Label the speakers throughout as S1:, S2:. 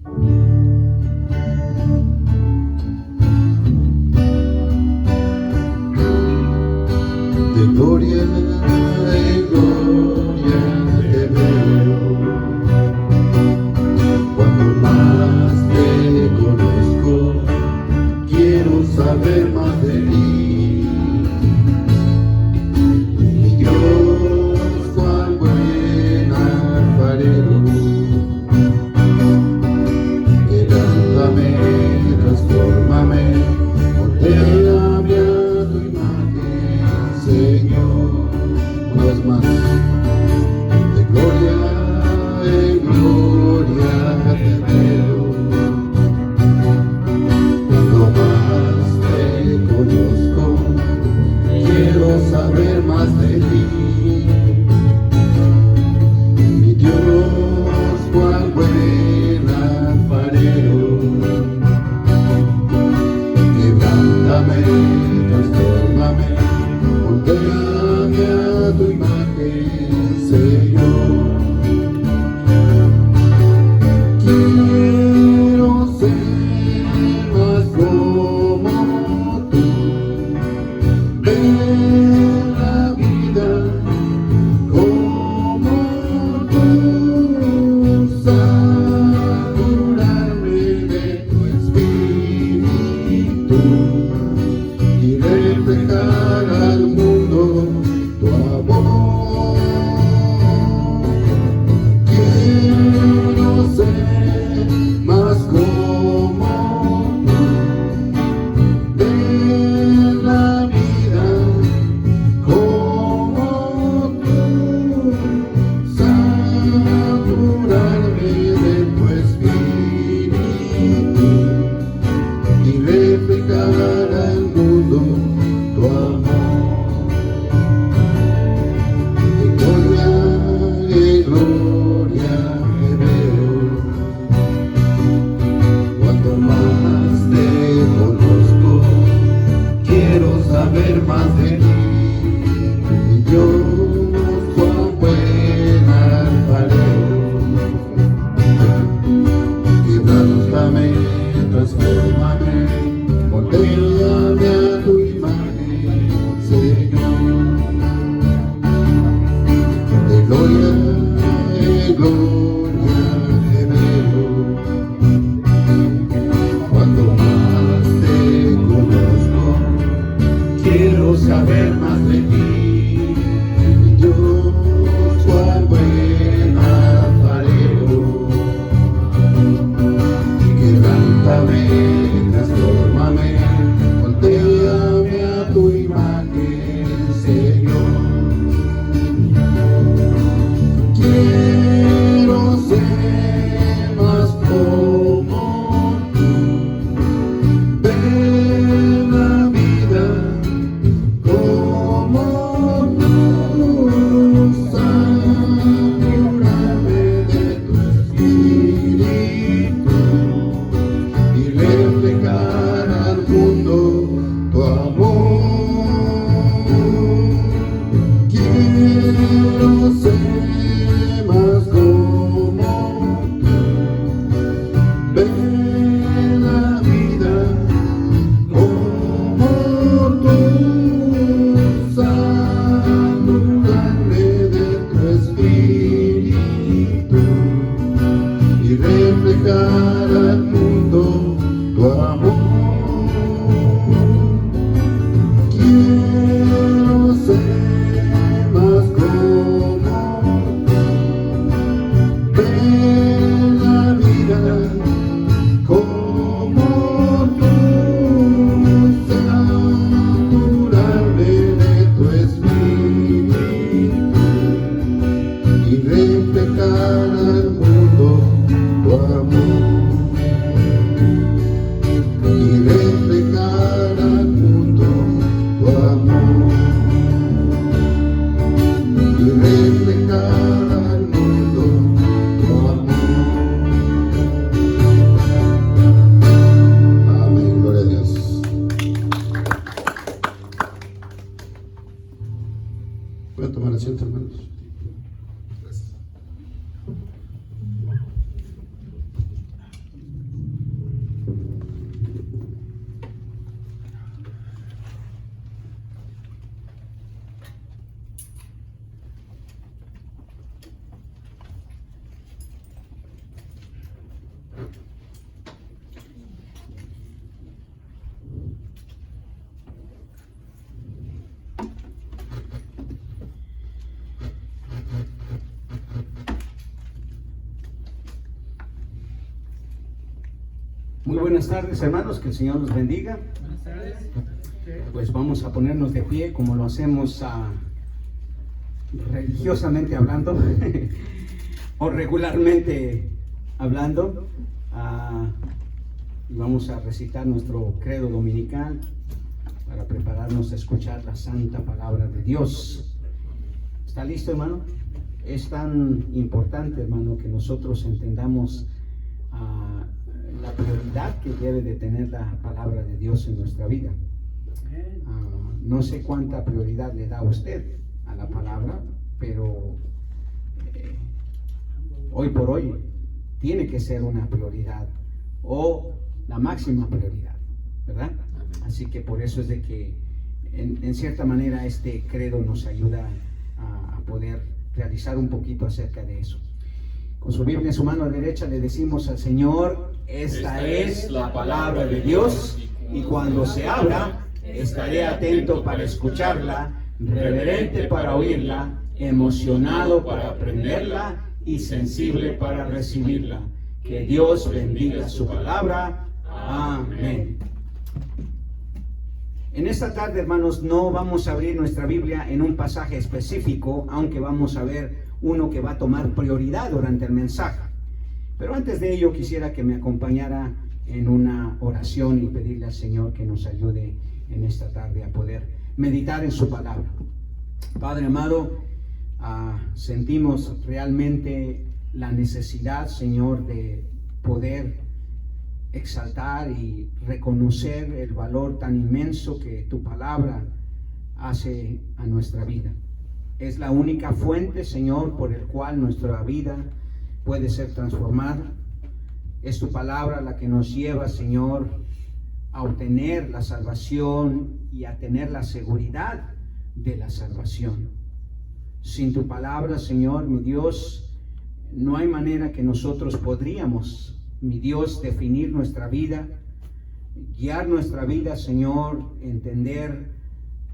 S1: De gloria en gloria te veo, cuando más te conozco, quiero saber más de ti. Mi Dios, cuán buen alfarero, quebrántame, transfórmame, moldéame a tu imagen, Señor. Una vez más, de gloria en gloria te veo, cuando más te conozco, quiero saber más de ti. Mi Dios, cuán buen alfarero, quebrántame, transfórmame, moldéame a tu imagen, Señor. Quiero ser más como tú, ver la vida como tú, saturarme de tu espíritu y reflejar al mundo tu amor. Quiero ser más como tú, ver la vida como tú, saturarme de tu espíritu y reflejar al mundo tu amor. De gloria en gloria te veo, cuando más te conozco, quiero saber más de ti. Mi Dios, cuán buen alfarero, quebrántame, transfórmame, moldéame a tu imagen, Señor. De gloria en gloria te veo, cuando más te conozco, quiero saber más de ti. Mi Dios, cuán buen alfarero, quebrántame, transfórmame, moldéame a tu imagen, Señor. Quiero ser más como tú, ver la vida como tú, saturarme de tu espíritu y reflejar al mundo tu amor. Quiero ser más como tú, ver la vida como tú, saturarme de tu espíritu y reflejar al mundo tu amor. Quiero ser más como tú, ver la vida como tú, saturarme de tu espíritu y reflejar al mundo tu amor.
S2: Muy buenas tardes, hermanos, que el Señor los bendiga.
S3: Buenas tardes.
S2: Pues vamos a ponernos de pie como lo hacemos religiosamente hablando o regularmente hablando, y vamos a recitar nuestro credo dominical para prepararnos a escuchar la santa palabra de Dios. ¿Está listo, hermano? Es tan importante, hermano, que nosotros entendamos la prioridad que debe de tener la palabra de Dios en nuestra vida. No sé cuánta prioridad le da usted a la palabra, pero hoy por hoy tiene que ser una prioridad o la máxima prioridad, ¿verdad? Así que por eso es de que en cierta manera este credo nos ayuda a poder realizar un poquito acerca de eso. Con su Biblia en su mano derecha le decimos al Señor: esta es la palabra de Dios, y cuando se abra estaré atento para escucharla, reverente para oírla, emocionado para aprenderla y sensible para recibirla. Que Dios bendiga su palabra. Amén. En esta tarde, hermanos, no vamos a abrir nuestra Biblia en un pasaje específico, aunque vamos a ver uno que va a tomar prioridad durante el mensaje. Pero antes de ello quisiera que me acompañara en una oración y pedirle al Señor que nos ayude en esta tarde a poder meditar en su palabra. Padre amado, sentimos realmente la necesidad, Señor, de poder exaltar y reconocer el valor tan inmenso que tu palabra hace a nuestra vida. Es la única fuente, Señor, por el cual nuestra vida puede ser transformada. Es tu palabra la que nos lleva, Señor, a obtener la salvación y a tener la seguridad de la salvación. Sin tu palabra, Señor, mi Dios, no hay manera que nosotros podríamos, mi Dios, definir nuestra vida, guiar nuestra vida, Señor, entender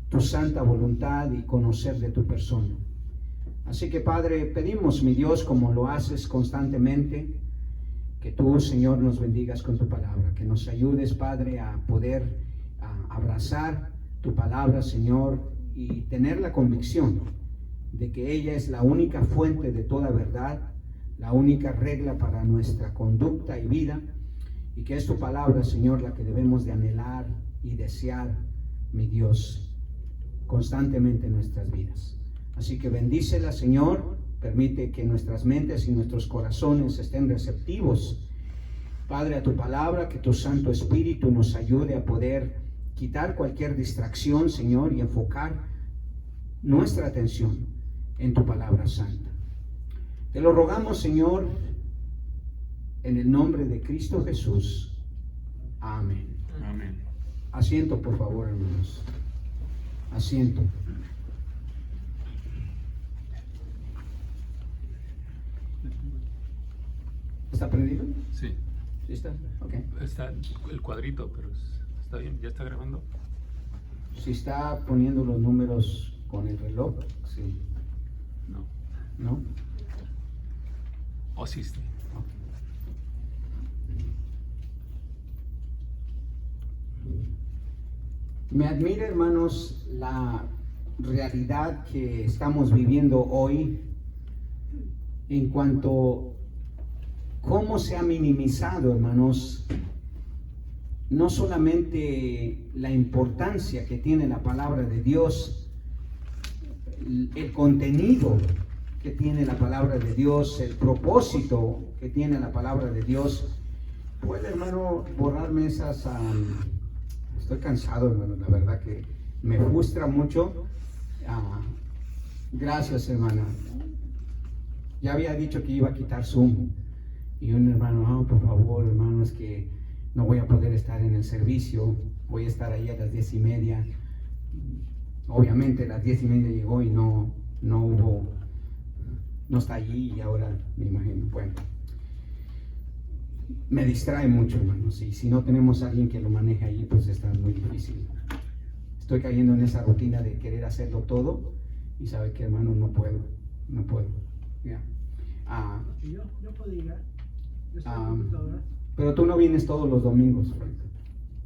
S2: tu santa voluntad y conocer de tu persona. Así que, Padre, pedimos, mi Dios, como lo haces constantemente, que tú, Señor, nos bendigas con tu palabra, que nos ayudes, Padre, a poder abrazar tu palabra, Señor, y tener la convicción de que ella es la única fuente de toda verdad, la única regla para nuestra conducta y vida, y que es tu palabra, Señor, la que debemos de anhelar y desear, mi Dios, constantemente en nuestras vidas. Así que bendícela, Señor, permite que nuestras mentes y nuestros corazones estén receptivos, Padre, a tu palabra, que tu Santo Espíritu nos ayude a poder quitar cualquier distracción, Señor, y enfocar nuestra atención en tu palabra santa. Te lo rogamos, Señor, en el nombre de Cristo Jesús. Amén.
S3: Amén.
S2: Asiento, por favor, hermanos. Asiento. ¿Está prendido?
S3: Sí.
S2: ¿Sí está? Ok.
S3: Está el cuadrito, pero está bien. ¿Ya está grabando?
S2: Si está poniendo los números con el reloj, sí.
S3: No.
S2: ¿No?
S3: Oh, sí, sí.
S2: Me admira, hermanos, la realidad que estamos viviendo hoy en cuanto a cómo se ha minimizado, hermanos, no solamente la importancia que tiene la palabra de Dios, el contenido que tiene la palabra de Dios, el propósito que tiene la palabra de Dios. ¿Puede, hermano, borrarme esas? Estoy cansado, hermano, la verdad que me frustra mucho. Gracias, hermana. Ya había dicho que iba a quitar Zoom. Y un hermano, por favor, hermano, es que no voy a poder estar en el servicio. Voy a estar ahí a las 10:30. Obviamente a las 10:30 llegó y no está allí, y ahora me imagino, bueno, me distrae mucho, hermanos, y si no tenemos a alguien que lo maneje allí, pues está muy difícil. Estoy cayendo en esa rutina de querer hacerlo todo, y sabe que, hermano, no puedo.
S4: Yo podía. Yo estoy en computadora.
S2: Pero tú no vienes todos los domingos, Frank.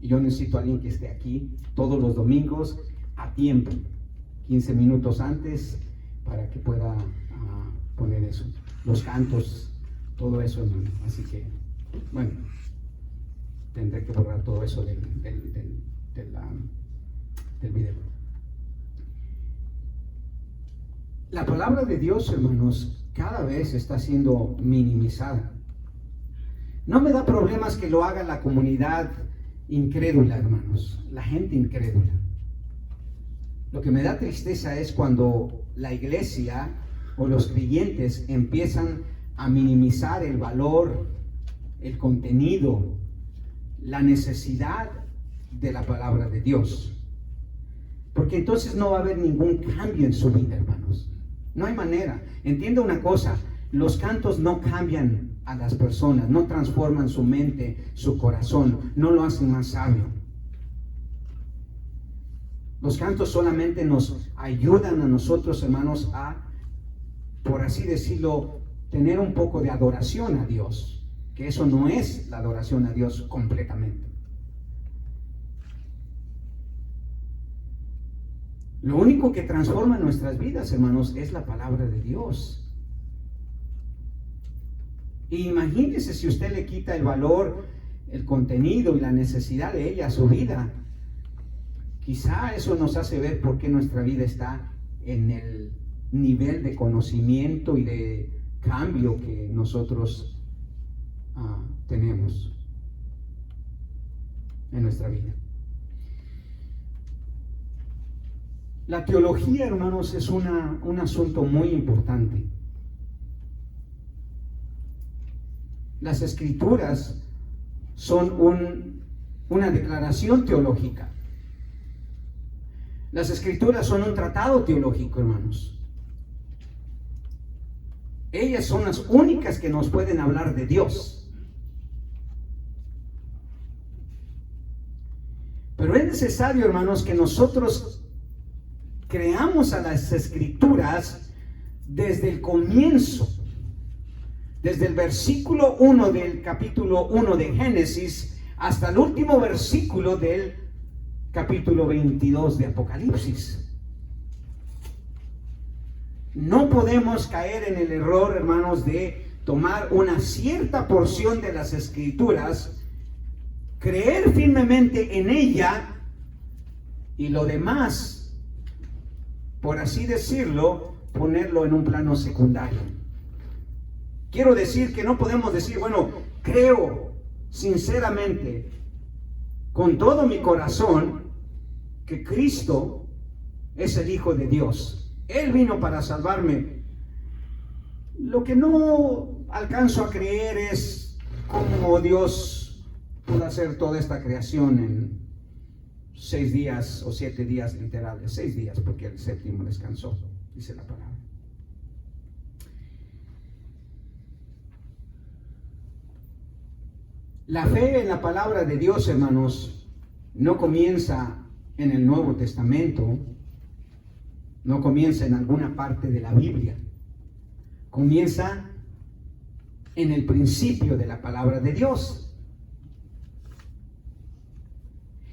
S2: Y yo necesito a alguien que esté aquí todos los domingos a tiempo, 15 minutos antes, para que pueda poner eso, los cantos, todo eso, hermano. Así que, bueno, tendré que borrar todo eso del video. La palabra de Dios, hermanos, cada vez está siendo minimizada. No me da problemas que lo haga la comunidad incrédula, hermanos, la gente incrédula. Lo que me da tristeza es cuando la iglesia o los creyentes empiezan a minimizar el valor, el contenido, la necesidad de la palabra de Dios. Porque entonces no va a haber ningún cambio en su vida, hermanos. No hay manera. Entienda una cosa, los cantos no cambian a las personas, no transforman su mente, su corazón, no lo hacen más sabio. Los cantos solamente nos ayudan a nosotros, hermanos, a, por así decirlo, tener un poco de adoración a Dios, que eso no es la adoración a Dios completamente. Lo único que transforma nuestras vidas, hermanos, es la palabra de Dios. Y imagínese si usted le quita el valor, el contenido y la necesidad de ella a su vida. Quizá eso nos hace ver por qué nuestra vida está en el nivel de conocimiento y de cambio que nosotros tenemos en nuestra vida. La teología, hermanos, es un asunto muy importante. Las escrituras son una declaración teológica. Las escrituras son un tratado teológico, hermanos. Ellas son las únicas que nos pueden hablar de Dios. Pero es necesario, hermanos, que nosotros creamos a las escrituras desde el comienzo, desde el versículo 1 del capítulo 1 de Génesis hasta el último versículo del capítulo 22 de Apocalipsis. No podemos caer en el error, hermanos, de tomar una cierta porción de las escrituras, creer firmemente en ella y lo demás, por así decirlo, ponerlo en un plano secundario. Quiero decir que no podemos decir, bueno, creo sinceramente, con todo mi corazón, que Cristo es el Hijo de Dios. Él vino para salvarme. Lo que no alcanzo a creer es cómo Dios pudo hacer toda esta creación en 6 días o 7 días literales. 6 días, porque el séptimo descansó, dice la palabra. La fe en la palabra de Dios, hermanos, no comienza en el Nuevo Testamento, no comienza en alguna parte de la Biblia, comienza en el principio de la palabra de Dios.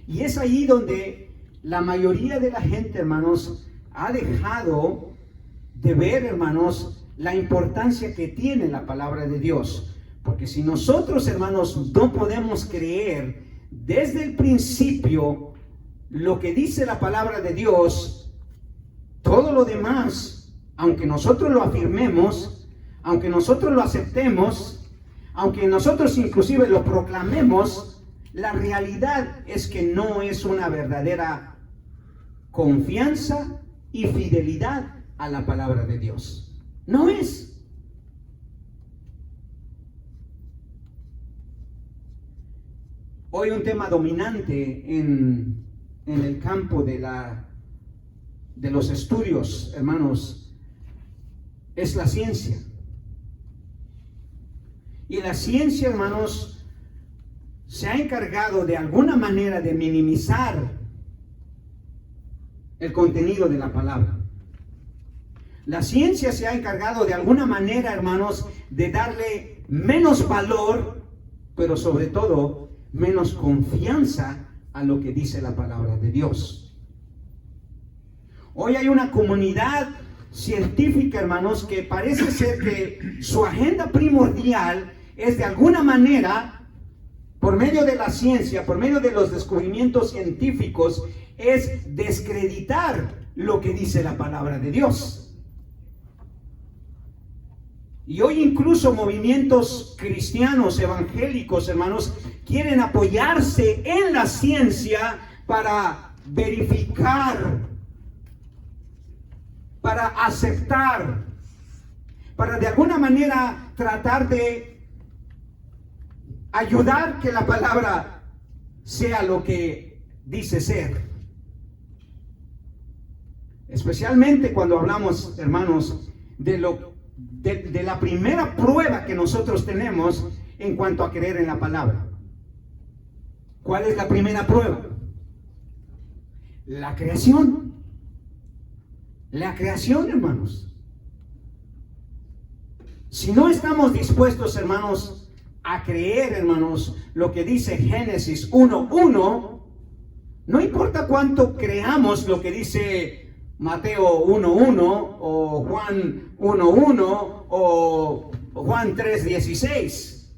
S2: Y es ahí donde la mayoría de la gente, hermanos, ha dejado de ver, hermanos, la importancia que tiene la palabra de Dios. Porque si nosotros, hermanos, no podemos creer desde el principio lo que dice la palabra de Dios, todo lo demás, aunque nosotros lo afirmemos, aunque nosotros lo aceptemos, aunque nosotros inclusive lo proclamemos, la realidad es que no es una verdadera confianza y fidelidad a la palabra de Dios. No es. Hoy un tema dominante en el campo de los estudios, hermanos, es la ciencia. Y la ciencia, hermanos, se ha encargado de alguna manera de minimizar el contenido de la palabra. La ciencia se ha encargado de alguna manera, hermanos, de darle menos valor pero sobre todo menos confianza a lo que dice la palabra de Dios. Hoy hay una comunidad científica, hermanos, que parece ser que su agenda primordial es de alguna manera, por medio de la ciencia, por medio de los descubrimientos científicos, es descreditar lo que dice la palabra de Dios. Y hoy incluso movimientos cristianos, evangélicos, hermanos, quieren apoyarse en la ciencia para verificar, para aceptar, para de alguna manera tratar de ayudar que la palabra sea lo que dice ser. Especialmente cuando hablamos, hermanos, de la primera prueba que nosotros tenemos en cuanto a creer en la palabra. ¿Cuál es la primera prueba? La creación. La creación, hermanos. Si no estamos dispuestos, hermanos, a creer, hermanos, lo que dice Génesis 1:1, no importa cuánto creamos lo que dice Mateo 1:1 o Juan 1:1 o Juan 3:16.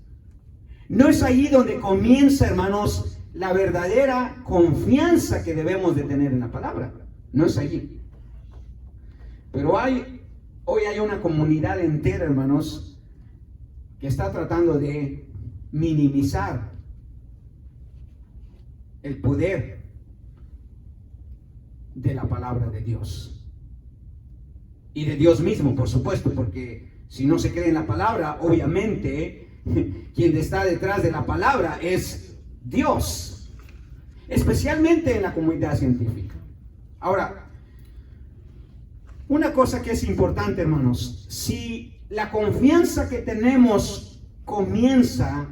S2: No es ahí donde comienza, hermanos, la verdadera confianza que debemos de tener en la palabra. No es allí. Pero hoy hay una comunidad entera, hermanos, que está tratando de minimizar el poder de la palabra de Dios. Y de Dios mismo, por supuesto, porque si no se cree en la palabra, obviamente, quien está detrás de la palabra es Dios. Especialmente en la comunidad científica. Ahora, una cosa que es importante, hermanos, si la confianza que tenemos comienza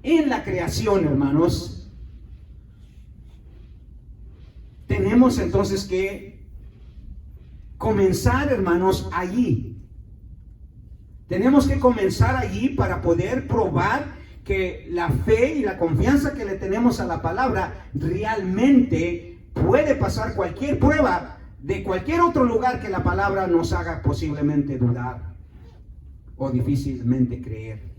S2: en la creación, hermanos, tenemos entonces que comenzar, hermanos, allí. Tenemos que comenzar allí para poder probar que la fe y la confianza que le tenemos a la palabra realmente puede pasar cualquier prueba de cualquier otro lugar que la palabra nos haga posiblemente dudar o difícilmente creer.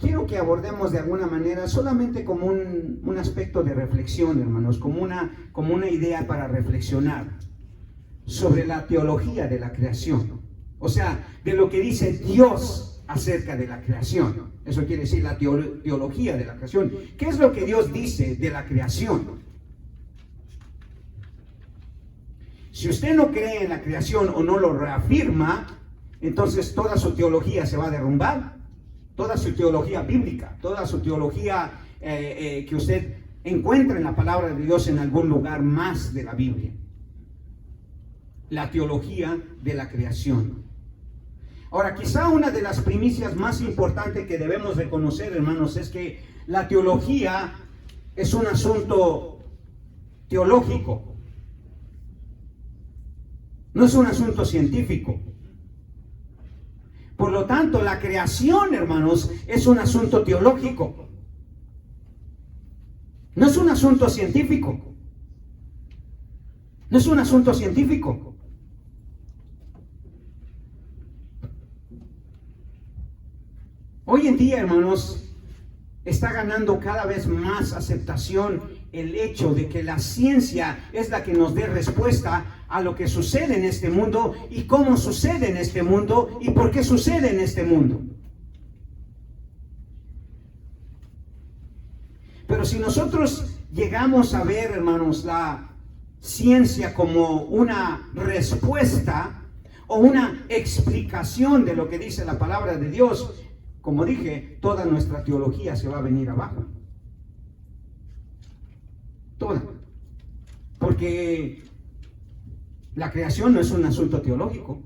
S2: Quiero que abordemos de alguna manera solamente como un aspecto de reflexión, hermanos, como una idea para reflexionar sobre la teología de la creación. O sea, de lo que dice Dios acerca de la creación. Eso quiere decir la teología de la creación. ¿Qué es lo que Dios dice de la creación? Si usted no cree en la creación o no lo reafirma, entonces toda su teología se va a derrumbar. Toda su teología bíblica, toda su teología que usted encuentra en la palabra de Dios en algún lugar más de la Biblia. La teología de la creación. Ahora, quizá una de las primicias más importantes que debemos reconocer, hermanos, es que la teología es un asunto teológico. No es un asunto científico. Por lo tanto, la creación, hermanos, es un asunto teológico. No es un asunto científico. No es un asunto científico. Hoy en día, hermanos, está ganando cada vez más aceptación el hecho de que la ciencia es la que nos dé respuesta a lo que sucede en este mundo y cómo sucede en este mundo y por qué sucede en este mundo. Pero si nosotros llegamos a ver, hermanos, la ciencia como una respuesta o una explicación de lo que dice la palabra de Dios, como dije, toda nuestra teología se va a venir abajo. Toda. Porque la creación no es un asunto teológico.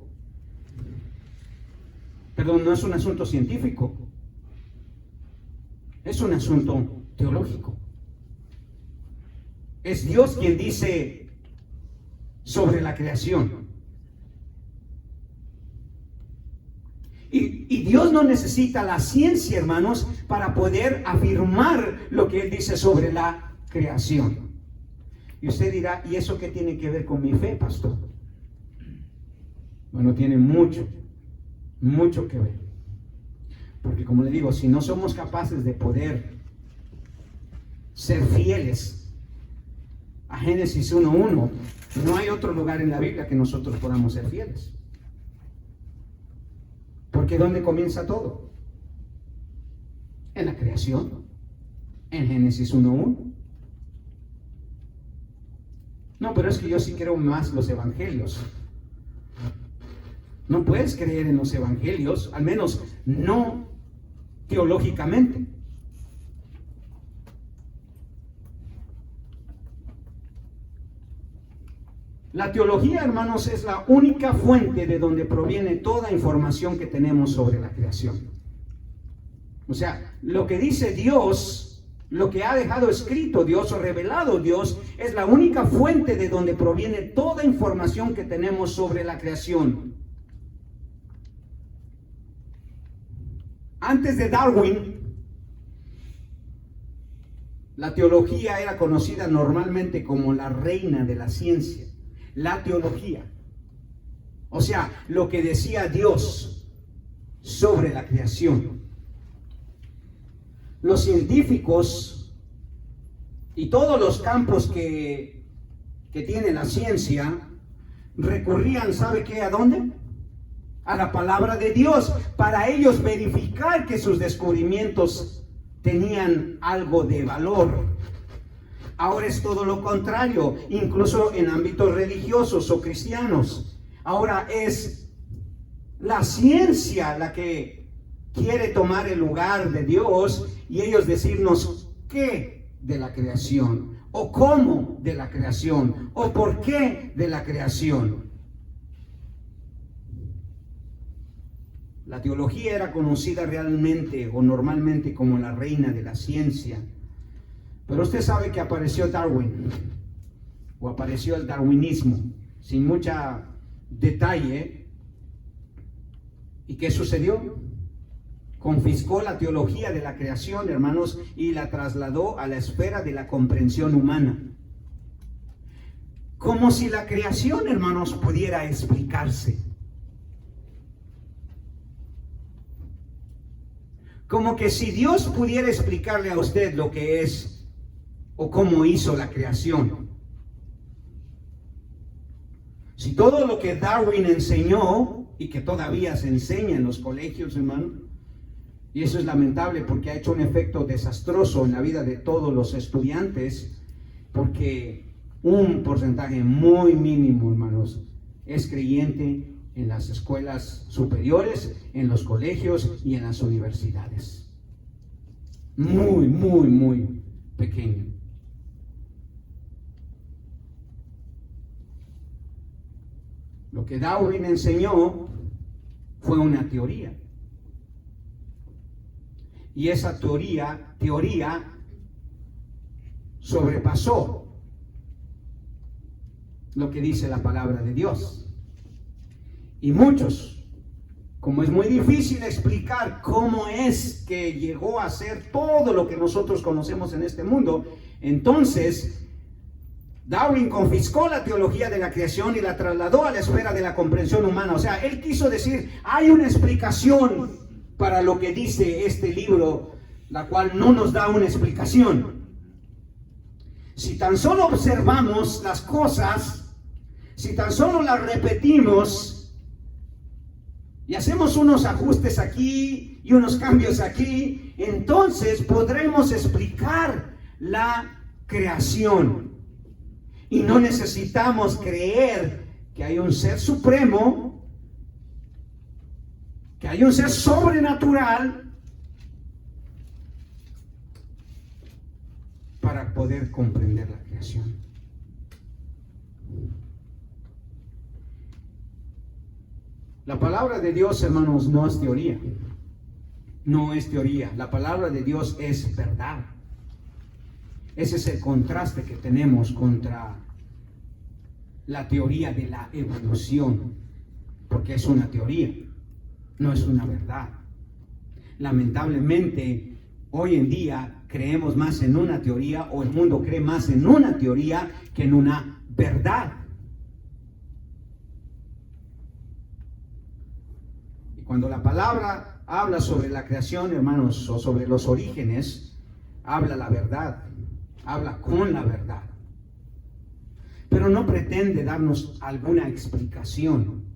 S2: Perdón, no es un asunto científico. Es un asunto teológico. Es Dios quien dice sobre la creación. Y Dios no necesita la ciencia, hermanos, para poder afirmar lo que Él dice sobre la creación. Y usted dirá, ¿y eso qué tiene que ver con mi fe, pastor? Bueno, tiene mucho que ver. Porque como le digo, si no somos capaces de poder ser fieles a Génesis 1:1, no hay otro lugar en la Biblia que nosotros podamos ser fieles. Porque ¿dónde comienza todo? En la creación, en Génesis 1:1. No, pero es que yo sí creo más los evangelios. No puedes creer en los evangelios, al menos no teológicamente. La teología, hermanos, es la única fuente de donde proviene toda información que tenemos sobre la creación. O sea, lo que dice Dios, lo que ha dejado escrito Dios o revelado Dios, es la única fuente de donde proviene toda información que tenemos sobre la creación. Antes de Darwin, la teología era conocida normalmente como la reina de la ciencia. La teología, o sea, lo que decía Dios sobre la creación. Los científicos y todos los campos que tiene la ciencia recurrían, ¿sabe qué? ¿A dónde? A la palabra de Dios, para ellos verificar que sus descubrimientos tenían algo de valor. Ahora es todo lo contrario, incluso en ámbitos religiosos o cristianos. Ahora es la ciencia la que quiere tomar el lugar de Dios y ellos decirnos qué de la creación, o cómo de la creación, o por qué de la creación. La teología era conocida realmente o normalmente como la reina de la ciencia. Pero usted sabe que apareció Darwin, o apareció el darwinismo, sin mucho detalle. ¿Y qué sucedió? Confiscó la teología de la creación, hermanos, y la trasladó a la esfera de la comprensión humana. Como si la creación, hermanos, pudiera explicarse. Como que si Dios pudiera explicarle a usted lo que es o cómo hizo la creación. Si todo lo que Darwin enseñó y que todavía se enseña en los colegios, hermano, y eso es lamentable porque ha hecho un efecto desastroso en la vida de todos los estudiantes, porque un porcentaje muy mínimo, hermanos, es creyente en las escuelas superiores, en los colegios y en las universidades. Muy pequeño. Lo que Darwin enseñó fue una teoría. Y esa teoría sobrepasó lo que dice la palabra de Dios. Y muchos, como es muy difícil explicar cómo es que llegó a ser todo lo que nosotros conocemos en este mundo, entonces Darwin confiscó la teología de la creación y la trasladó a la esfera de la comprensión humana. O sea, él quiso decir, hay una explicación para lo que dice este libro, la cual no nos da una explicación. Si tan solo observamos las cosas, si tan solo las repetimos y hacemos unos ajustes aquí y unos cambios aquí, entonces podremos explicar la creación. Y no necesitamos creer que hay un ser supremo, que hay un ser sobrenatural para poder comprender la creación. La palabra de Dios, hermanos, no es teoría. No es teoría. La palabra de Dios es verdad. Ese es el contraste que tenemos contra la teoría de la evolución, porque es una teoría. no es una verdad. Lamentablemente, hoy en día creemos más en una teoría, o el mundo cree más en una teoría que en una verdad. Y cuando la palabra habla sobre la creación, hermanos, o sobre los orígenes, habla la verdad, habla con la verdad. Pero no pretende darnos alguna explicación.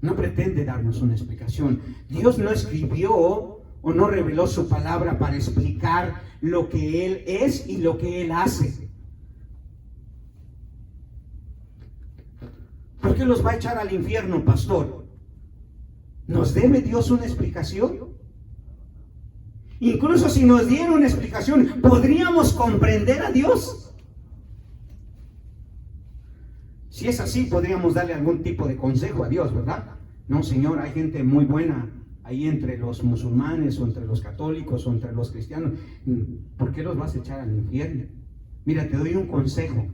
S2: No pretende darnos una explicación. Dios no escribió o no reveló su palabra para explicar lo que Él es y lo que Él hace. ¿Por qué los va a echar al infierno, pastor? ¿Nos debe Dios una explicación? Incluso si nos diera una explicación, ¿podríamos comprender a Dios? Si es así, podríamos darle algún tipo de consejo a Dios, ¿verdad? No, Señor, hay gente muy buena ahí entre los musulmanes, o entre los católicos, o entre los cristianos. ¿Por qué los vas a echar al infierno? Mira, te doy un consejo.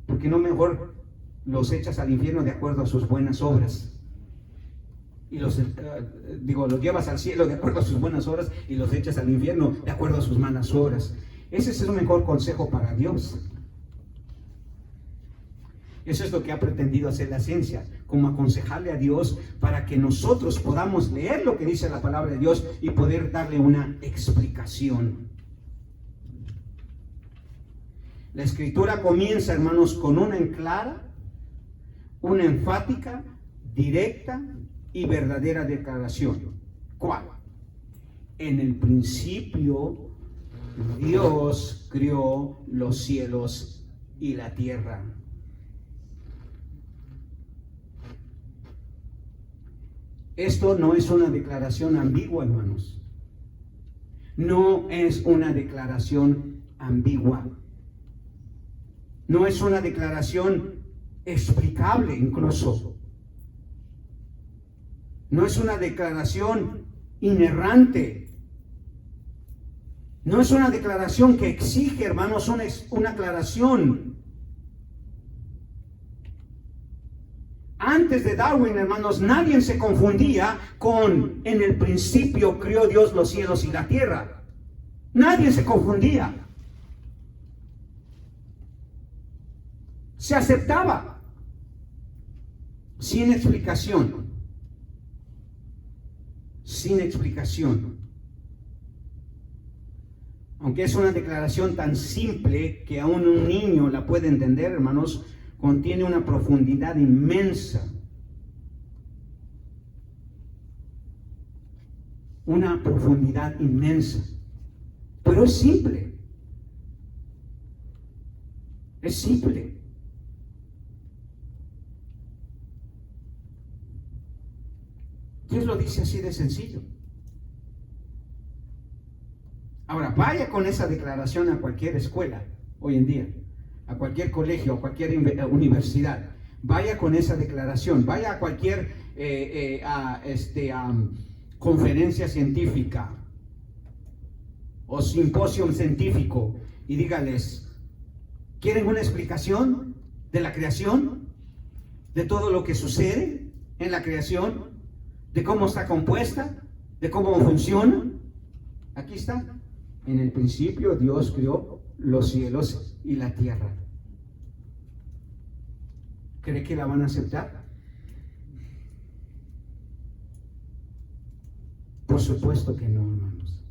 S2: ¿Por qué no mejor los echas al infierno de acuerdo a sus buenas obras? Y los llevas al cielo de acuerdo a sus buenas obras y los echas al infierno de acuerdo a sus malas obras. Ese es el mejor consejo para Dios. Eso es lo que ha pretendido hacer la ciencia, como aconsejarle a Dios para que nosotros podamos leer lo que dice la palabra de Dios y poder darle una explicación. La escritura comienza, hermanos, con una en clara, una enfática, directa y verdadera declaración. ¿Cuál? En el principio Dios creó los cielos y la tierra. Esto no es una declaración ambigua, hermanos. No es una declaración ambigua. No es una declaración explicable incluso. No es una declaración inerrante. No es una declaración que exige, hermanos, una aclaración. Antes de Darwin, hermanos, nadie se confundía con en el principio creó Dios los cielos y la tierra. Nadie se confundía. Se aceptaba sin explicación. Sin explicación. Aunque es una declaración tan simple que aún un niño la puede entender, hermanos, contiene una profundidad inmensa. Una profundidad inmensa. Pero es simple. Es simple. Dios lo dice así de sencillo. Ahora, vaya con esa declaración a cualquier escuela hoy en día, a cualquier colegio, a cualquier universidad. Vaya con esa declaración. Vaya a cualquier conferencia científica o simposio científico y dígales, ¿quieren una explicación de la creación? ¿De todo lo que sucede en la creación? ¿De cómo está compuesta? ¿De cómo funciona? Aquí está. En el principio Dios creó los cielos y la tierra. ¿Cree que la van a aceptar? Por supuesto que no, hermanos.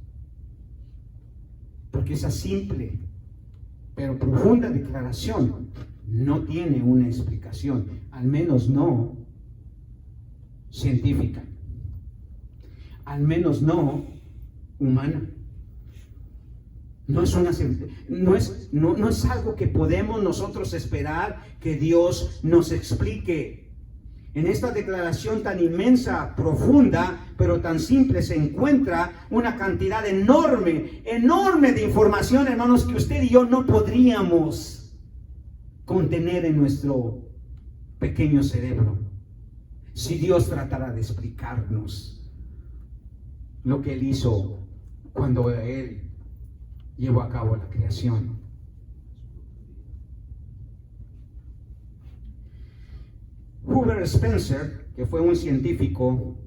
S2: Porque esa simple pero profunda declaración no tiene una explicación, al menos no científica, al menos no humana. No es algo que podemos nosotros esperar que Dios nos explique. En esta declaración tan inmensa, profunda, pero tan simple, se encuentra una cantidad enorme de información, hermanos, que usted y yo no podríamos contener en nuestro pequeño cerebro si Dios tratara de explicarnos lo que Él hizo cuando Él llevó a cabo la creación. Herbert Spencer, que fue un científico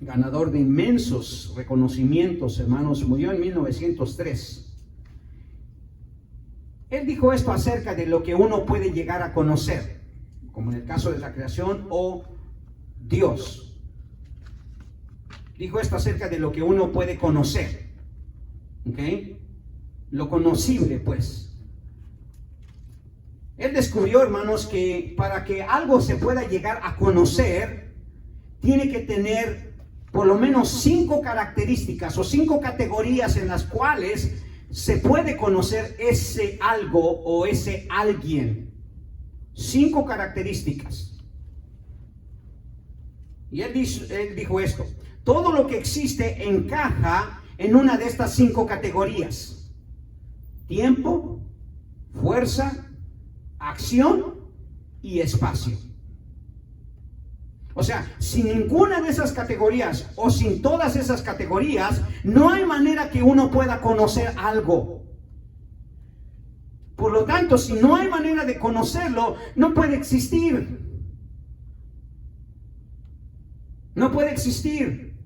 S2: ganador de inmensos reconocimientos, hermanos, murió en 1903. Él dijo esto acerca de lo que uno puede llegar a conocer, como en el caso de la creación o Dios. Dijo esto acerca de lo que uno puede conocer, ¿ok? Lo conocible, pues. Él descubrió, hermanos, que para que algo se pueda llegar a conocer, tiene que tener por lo menos 5 características o 5 categorías en las cuales se puede conocer ese algo o ese alguien. 5 características. Y él dijo esto: todo lo que existe encaja en una de estas 5 categorías: tiempo, fuerza, acción y espacio. O sea, sin ninguna de esas categorías o sin todas esas categorías, no hay manera que uno pueda conocer algo. Por lo tanto, si no hay manera de conocerlo, no puede existir. No puede existir.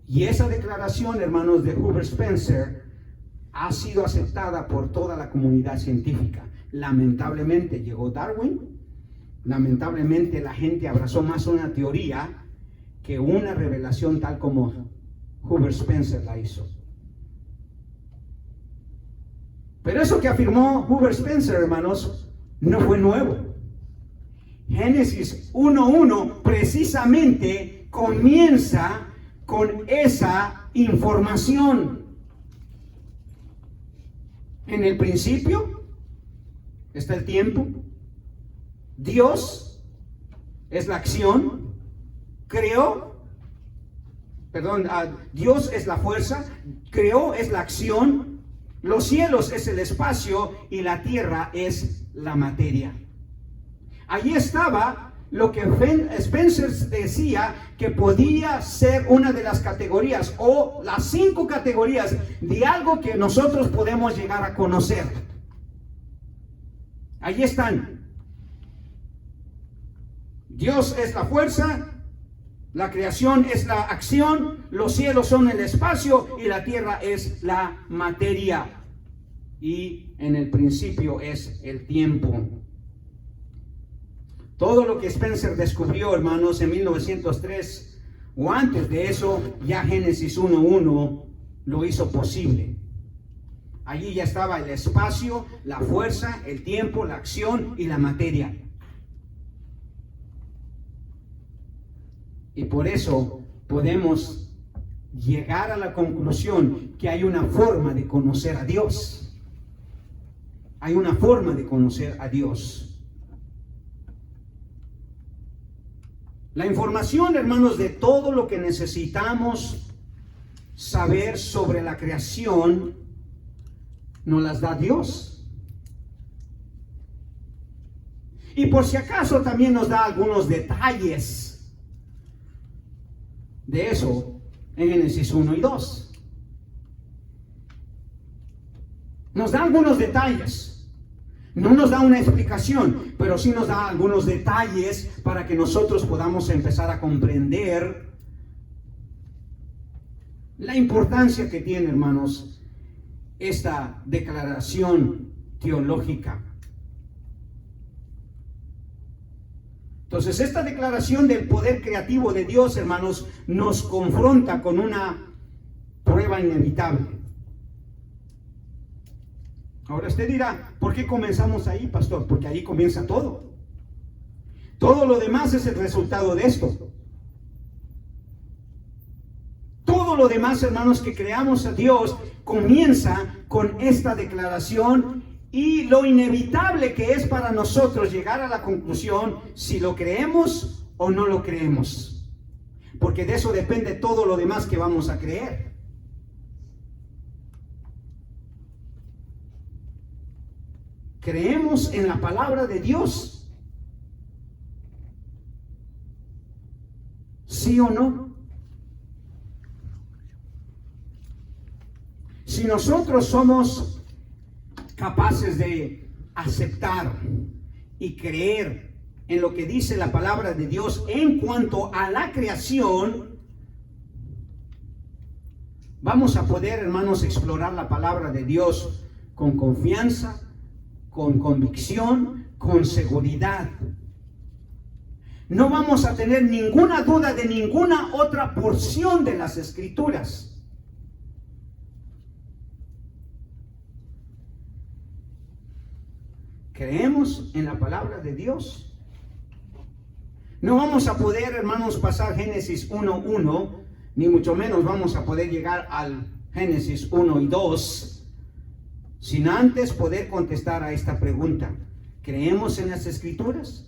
S2: Y esa declaración, hermanos, de Herbert Spencer ha sido aceptada por toda la comunidad científica. Lamentablemente llegó Darwin. Lamentablemente la gente abrazó más una teoría que una revelación tal como Herbert Spencer la hizo. Pero eso que afirmó Herbert Spencer, hermanos, no fue nuevo. Génesis 1:1 precisamente comienza con esa información. En el principio está el tiempo. Dios es la acción. Dios es la fuerza. Creó es la acción. Los cielos es el espacio y la tierra es la materia. Allí estaba lo que Spencer decía que podía ser una de las categorías o las 5 categorías de algo que nosotros podemos llegar a conocer. Allí están. Dios es la fuerza, la creación es la acción, los cielos son el espacio y la tierra es la materia. Y en el principio es el tiempo. Todo lo que Spencer descubrió, hermanos, en 1903 o antes de eso, ya Génesis 1:1 lo hizo posible. Allí ya estaba el espacio, la fuerza, el tiempo, la acción y la materia. Y por eso podemos llegar a la conclusión que hay una forma de conocer a Dios. Hay una forma de conocer a Dios. La información, hermanos, de todo lo que necesitamos saber sobre la creación, nos las da Dios. Y por si acaso también nos da algunos detalles de eso en Génesis 1 y 2. Nos da algunos detalles. No nos da una explicación, pero sí nos da algunos detalles para que nosotros podamos empezar a comprender la importancia que tiene, hermanos, esta declaración teológica. Entonces, esta declaración del poder creativo de Dios, hermanos, nos confronta con una prueba inevitable. Ahora usted dirá, ¿por qué comenzamos ahí, pastor? Porque ahí comienza todo. Todo lo demás es el resultado de esto. Todo lo demás, hermanos, que creamos a Dios comienza con esta declaración y lo inevitable que es para nosotros llegar a la conclusión si lo creemos o no lo creemos. Porque de eso depende todo lo demás que vamos a creer. ¿Creemos en la palabra de Dios? ¿Sí o no? Si nosotros somos capaces de aceptar y creer en lo que dice la palabra de Dios en cuanto a la creación, vamos a poder, hermanos, explorar la palabra de Dios con confianza, con convicción, con seguridad. No vamos a tener ninguna duda de ninguna otra porción de las Escrituras. Creemos en la palabra de Dios. No vamos a poder, hermanos, pasar Génesis 1:1, ni mucho menos vamos a poder llegar al Génesis 1 y 2, sin antes poder contestar a esta pregunta. ¿Creemos en las Escrituras?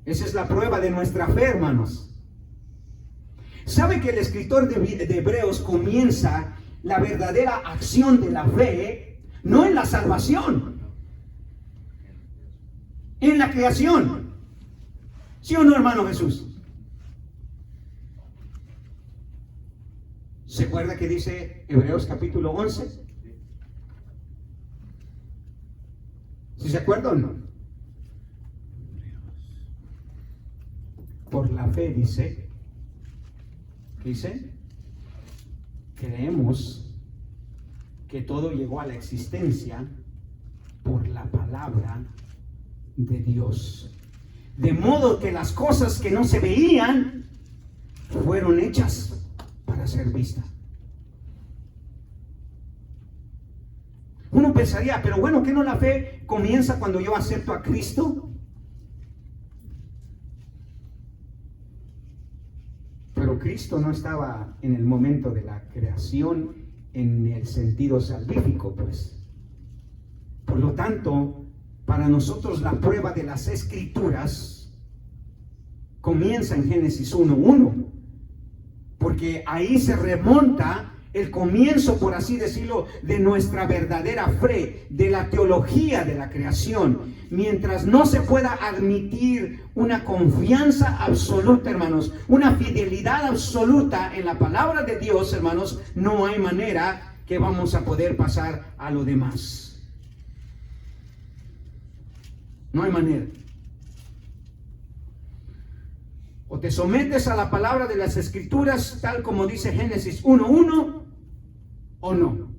S2: Esa es la prueba de nuestra fe, hermanos. ¿Sabe que el escritor de Hebreos comienza la verdadera acción de la fe no en la salvación, en la creación? ¿Sí o no, hermano Jesús? ¿Se acuerda que dice Hebreos capítulo 11? ¿Sí se acuerda o no? Por la fe dice, creemos que todo llegó a la existencia por la palabra de Dios. De modo que las cosas que no se veían fueron hechas para ser vistas. Uno pensaría, pero bueno, ¿qué no la fe comienza cuando yo acepto a Cristo? Pero Cristo no estaba en el momento de la creación en el sentido salvífico, pues. Por lo tanto, para nosotros la prueba de las Escrituras comienza en Génesis 1:1, porque ahí se remonta el comienzo, por así decirlo, de nuestra verdadera fe, de la teología de la creación. Mientras no se pueda admitir una confianza absoluta, hermanos, una fidelidad absoluta en la palabra de Dios, hermanos, no hay manera que vamos a poder pasar a lo demás. No hay manera. O te sometes a la palabra de las Escrituras, tal como dice Génesis 1:1, o no.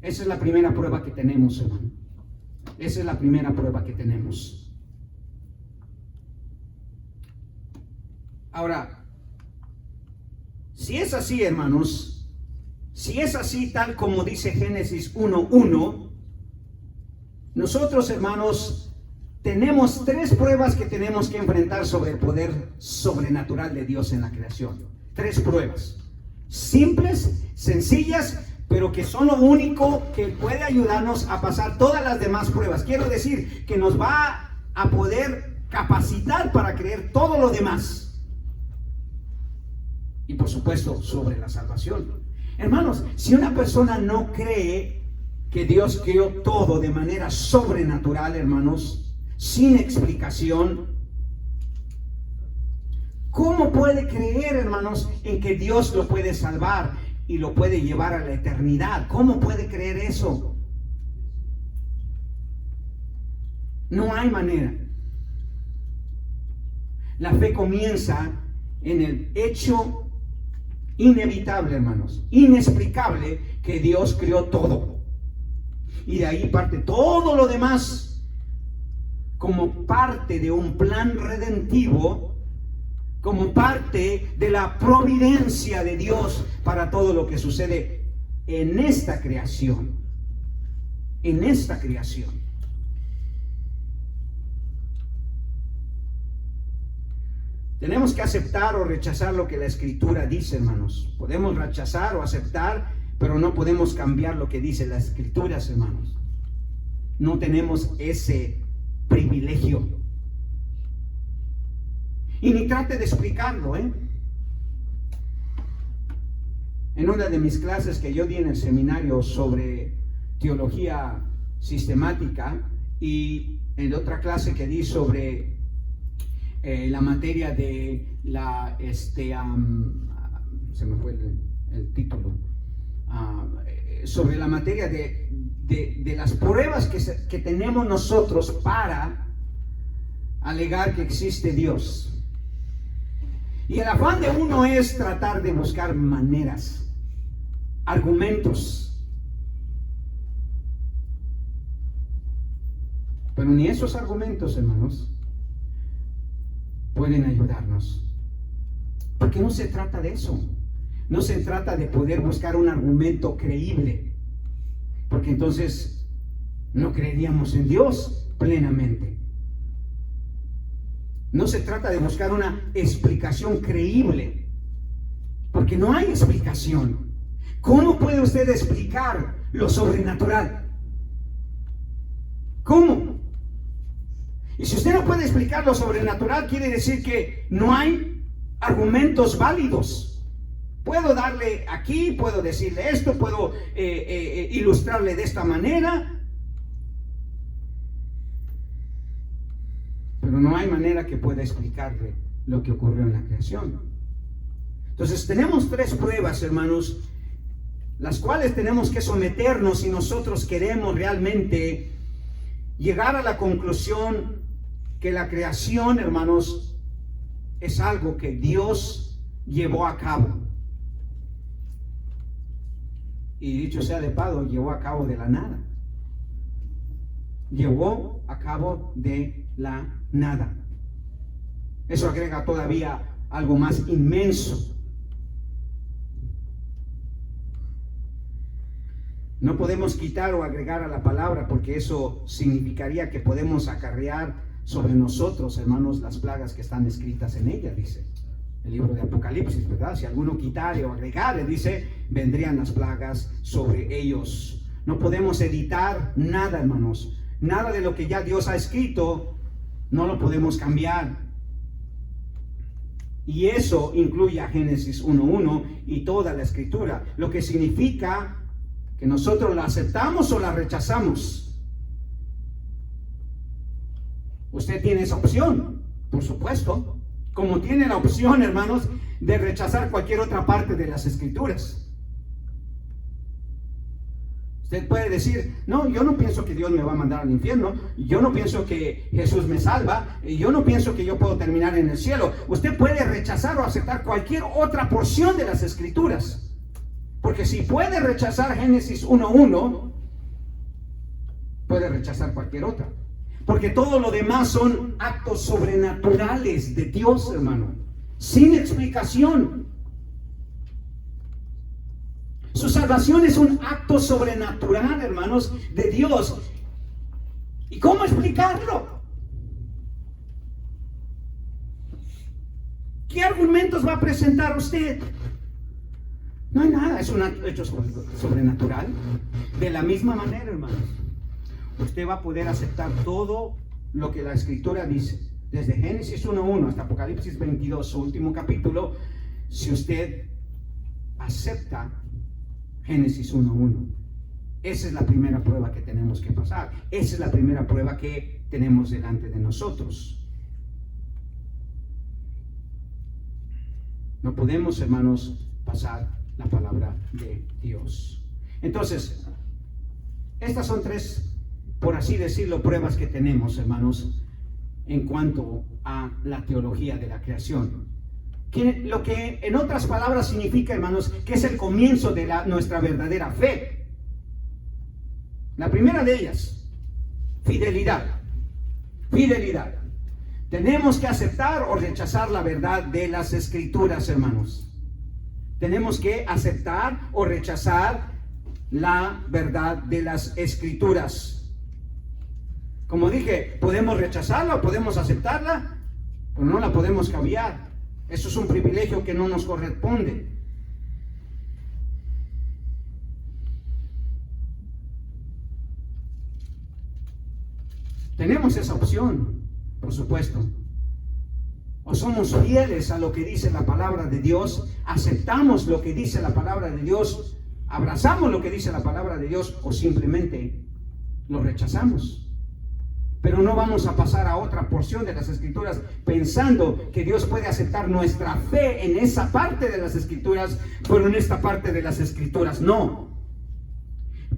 S2: Esa es la primera prueba que tenemos, hermano. Esa es la primera prueba que tenemos. Ahora, si es así, hermanos, si es así tal como dice Génesis 1:1, nosotros, hermanos, tenemos tres pruebas que tenemos que enfrentar sobre el poder sobrenatural de Dios en la creación. Tres pruebas, simples, sencillas, pero que son lo único que puede ayudarnos a pasar todas las demás pruebas. Quiero decir que nos va a poder capacitar para creer todo lo demás. Y por supuesto, sobre la salvación. Hermanos, si una persona no cree que Dios creó todo de manera sobrenatural, hermanos, sin explicación, ¿cómo puede creer, hermanos, en que Dios lo puede salvar y lo puede llevar a la eternidad? ¿Cómo puede creer eso? No hay manera. La fe comienza en el hecho inevitable, hermanos, inexplicable, que Dios creó todo. Y de ahí parte todo lo demás como parte de un plan redentivo, como parte de la providencia de Dios para todo lo que sucede en esta creación. En esta creación. Tenemos que aceptar o rechazar lo que la Escritura dice, hermanos. Podemos rechazar o aceptar, pero no podemos cambiar lo que dice las Escrituras, hermanos. No tenemos ese privilegio. Y ni trate de explicarlo, En una de mis clases que yo di en el seminario sobre teología sistemática, y en otra clase que di sobre la materia de la, se me fue el título, sobre la materia de de las pruebas que tenemos nosotros para alegar que existe Dios. Y el afán de uno es tratar de buscar maneras, argumentos. Pero ni esos argumentos, hermanos, pueden ayudarnos. Porque no se trata de eso. No se trata de poder buscar un argumento creíble. Porque entonces no creeríamos en Dios plenamente. No se trata de buscar una explicación creíble. Porque no hay explicación. ¿Cómo puede usted explicar lo sobrenatural? ¿Cómo? Y si usted no puede explicar lo sobrenatural, quiere decir que no hay argumentos válidos. Puedo darle aquí, puedo decirle esto, puedo ilustrarle de esta manera, pero no hay manera que pueda explicarle lo que ocurrió en la creación. Entonces tenemos 3 pruebas, hermanos, las cuales tenemos que someternos si nosotros queremos realmente llegar a la conclusión que la creación, hermanos, es algo que Dios llevó a cabo. Y dicho sea de paso, llevó a cabo de la nada. Llevó a cabo de la nada. Eso agrega todavía algo más inmenso. No podemos quitar o agregar a la palabra, porque eso significaría que podemos acarrear sobre nosotros, hermanos, las plagas que están escritas en ella, dice el libro de Apocalipsis, ¿verdad? Si alguno quitare o agregare, dice, vendrían las plagas sobre ellos. No podemos editar nada, hermanos. Nada de lo que ya Dios ha escrito, no lo podemos cambiar. Y eso incluye a Génesis 1:1 y toda la escritura, lo que significa que nosotros la aceptamos o la rechazamos. Usted tiene esa opción, por supuesto, como tiene la opción, hermanos, de rechazar cualquier otra parte de las escrituras. Usted puede decir, no, yo no pienso que Dios me va a mandar al infierno, yo no pienso que Jesús me salva, yo no pienso que yo puedo terminar en el cielo. Usted puede rechazar o aceptar cualquier otra porción de las escrituras, porque si puede rechazar Génesis 1:1, puede rechazar cualquier otra, porque todo lo demás son actos sobrenaturales de Dios, hermano, sin explicación. Su salvación es un acto sobrenatural, hermanos, de Dios. ¿Y cómo explicarlo? ¿Qué argumentos va a presentar usted? No hay nada, es un hecho sobrenatural. De la misma manera, hermanos, usted va a poder aceptar todo lo que la Escritura dice, desde Génesis 1:1 hasta Apocalipsis 22, su último capítulo, si usted acepta Génesis 1:1. Esa es la primera prueba que tenemos que pasar. Esa es la primera prueba que tenemos delante de nosotros. No podemos, hermanos, pasar la palabra de Dios. Entonces, estas son 3, por así decirlo, pruebas que tenemos, hermanos, en cuanto a la teología de la creación. Lo que en otras palabras significa, hermanos, que es el comienzo de nuestra verdadera fe. La primera de ellas, fidelidad. Fidelidad. Tenemos que aceptar o rechazar la verdad de las Escrituras, hermanos. Tenemos que aceptar o rechazar la verdad de las Escrituras. Como dije, podemos rechazarla o podemos aceptarla, pero no la podemos cambiar. Eso es un privilegio que no nos corresponde. Tenemos esa opción, por supuesto. O somos fieles a lo que dice la palabra de Dios, aceptamos lo que dice la palabra de Dios, abrazamos lo que dice la palabra de Dios, o simplemente lo rechazamos. Pero no vamos a pasar a otra porción de las Escrituras pensando que Dios puede aceptar nuestra fe en esa parte de las Escrituras, pero en esta parte de las Escrituras no.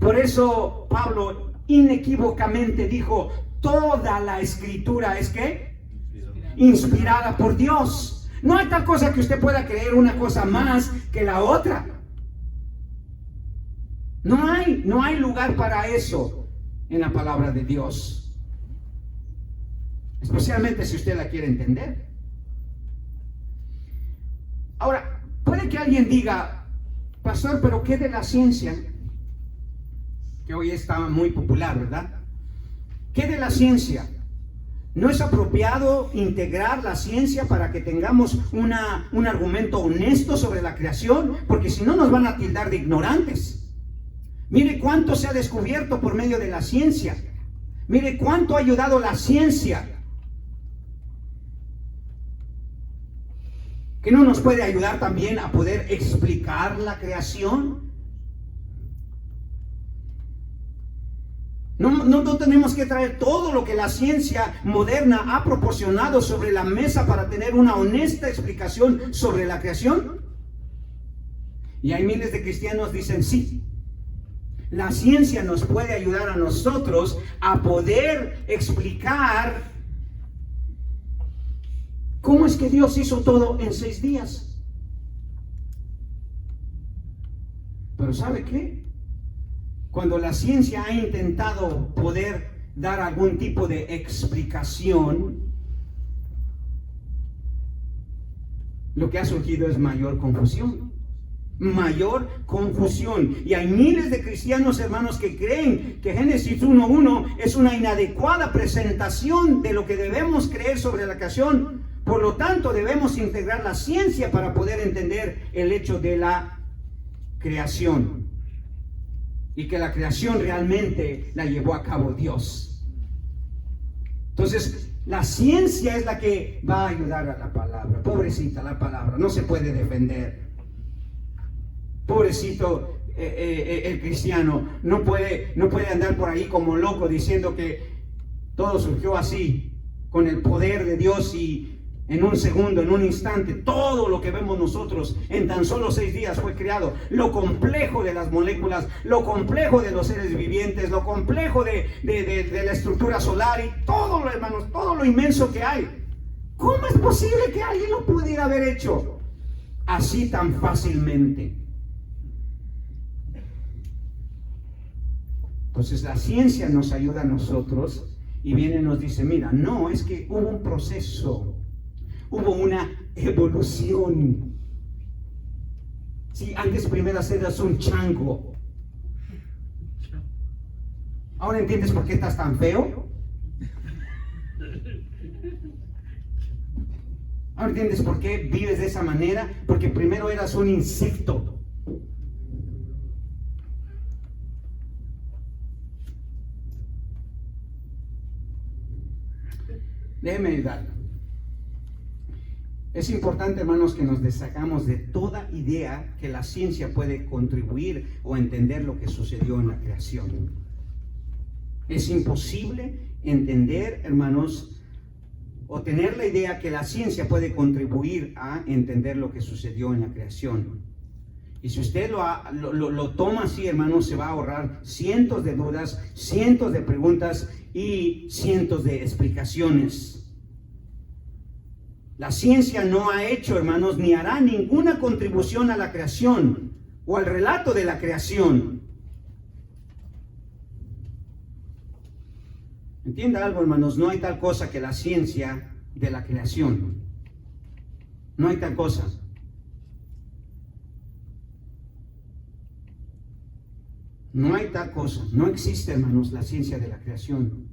S2: Por eso Pablo inequívocamente dijo, toda la escritura es ¿qué? Inspirada por Dios. No hay tal cosa que usted pueda creer una cosa más que la otra. No hay lugar para eso en la palabra de Dios. Especialmente si usted la quiere entender. Ahora, puede que alguien diga, pastor, pero ¿qué de la ciencia? Que hoy está muy popular, ¿verdad? ¿Qué de la ciencia? ¿No es apropiado integrar la ciencia para que tengamos un argumento honesto sobre la creación? Porque si no nos van a tildar de ignorantes. Mire cuánto se ha descubierto por medio de la ciencia. Mire cuánto ha ayudado la ciencia. ¿Que no nos puede ayudar también a poder explicar la creación? No tenemos que traer todo lo que la ciencia moderna ha proporcionado sobre la mesa para tener una honesta explicación sobre la creación. Y hay miles de cristianos que dicen sí. La ciencia nos puede ayudar a nosotros a poder explicar cómo es que Dios hizo todo en 6 días. Pero ¿sabe qué? Cuando la ciencia ha intentado poder dar algún tipo de explicación, lo que ha surgido es mayor confusión. Mayor confusión. Y hay miles de cristianos, hermanos, que creen que Génesis 1:1 es una inadecuada presentación de lo que debemos creer sobre la creación. Por lo tanto, debemos integrar la ciencia para poder entender el hecho de la creación. Y que la creación realmente la llevó a cabo Dios. Entonces, la ciencia es la que va a ayudar a la palabra. Pobrecita la palabra, no se puede defender. Pobrecito el cristiano, no puede andar por ahí como loco diciendo que todo surgió así, con el poder de Dios y en un segundo, en un instante, todo lo que vemos nosotros en tan solo 6 días fue creado. Lo complejo de las moléculas, lo complejo de los seres vivientes, lo complejo de la estructura solar y todo lo, hermanos, todo lo inmenso que hay. ¿Cómo es posible que alguien lo pudiera haber hecho así tan fácilmente? Entonces la ciencia nos ayuda a nosotros y viene y nos dice, mira, no, es que hubo un proceso. Hubo una evolución. Sí, antes primero eras un chango. ¿Ahora entiendes por qué estás tan feo? ¿Ahora entiendes por qué vives de esa manera? Porque primero eras un insecto. Déjeme ayudar. Es importante, hermanos, que nos deshagamos de toda idea que la ciencia puede contribuir o entender lo que sucedió en la creación. Es imposible entender, hermanos, o tener la idea que la ciencia puede contribuir a entender lo que sucedió en la creación. Y si usted lo toma así, hermanos, se va a ahorrar cientos de dudas, cientos de preguntas y cientos de explicaciones. La ciencia no ha hecho, hermanos, ni hará ninguna contribución a la creación o al relato de la creación. Entienda algo, hermanos, no hay tal cosa que la ciencia de la creación. No hay tal cosa. No hay tal cosa. No existe, hermanos, la ciencia de la creación.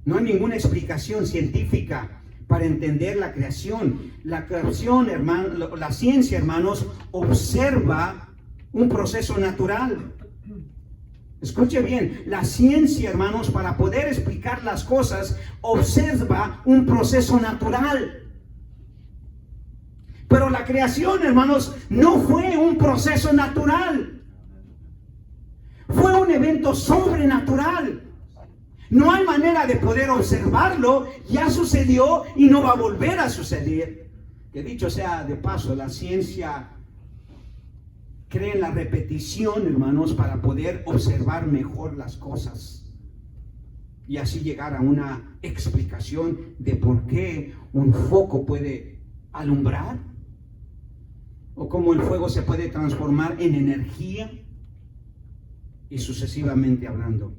S2: No hay ninguna explicación científica para entender la creación. La creación, hermano, la ciencia, hermanos, observa un proceso natural. Escuche bien, la ciencia, hermanos, para poder explicar las cosas, observa un proceso natural. Pero la creación, hermanos, no fue un proceso natural. Fue un evento sobrenatural. No hay manera de poder observarlo. Ya sucedió y no va a volver a suceder. Que dicho sea de paso, la ciencia cree en la repetición, hermanos, para poder observar mejor las cosas y así llegar a una explicación de por qué un foco puede alumbrar o cómo el fuego se puede transformar en energía y sucesivamente hablando.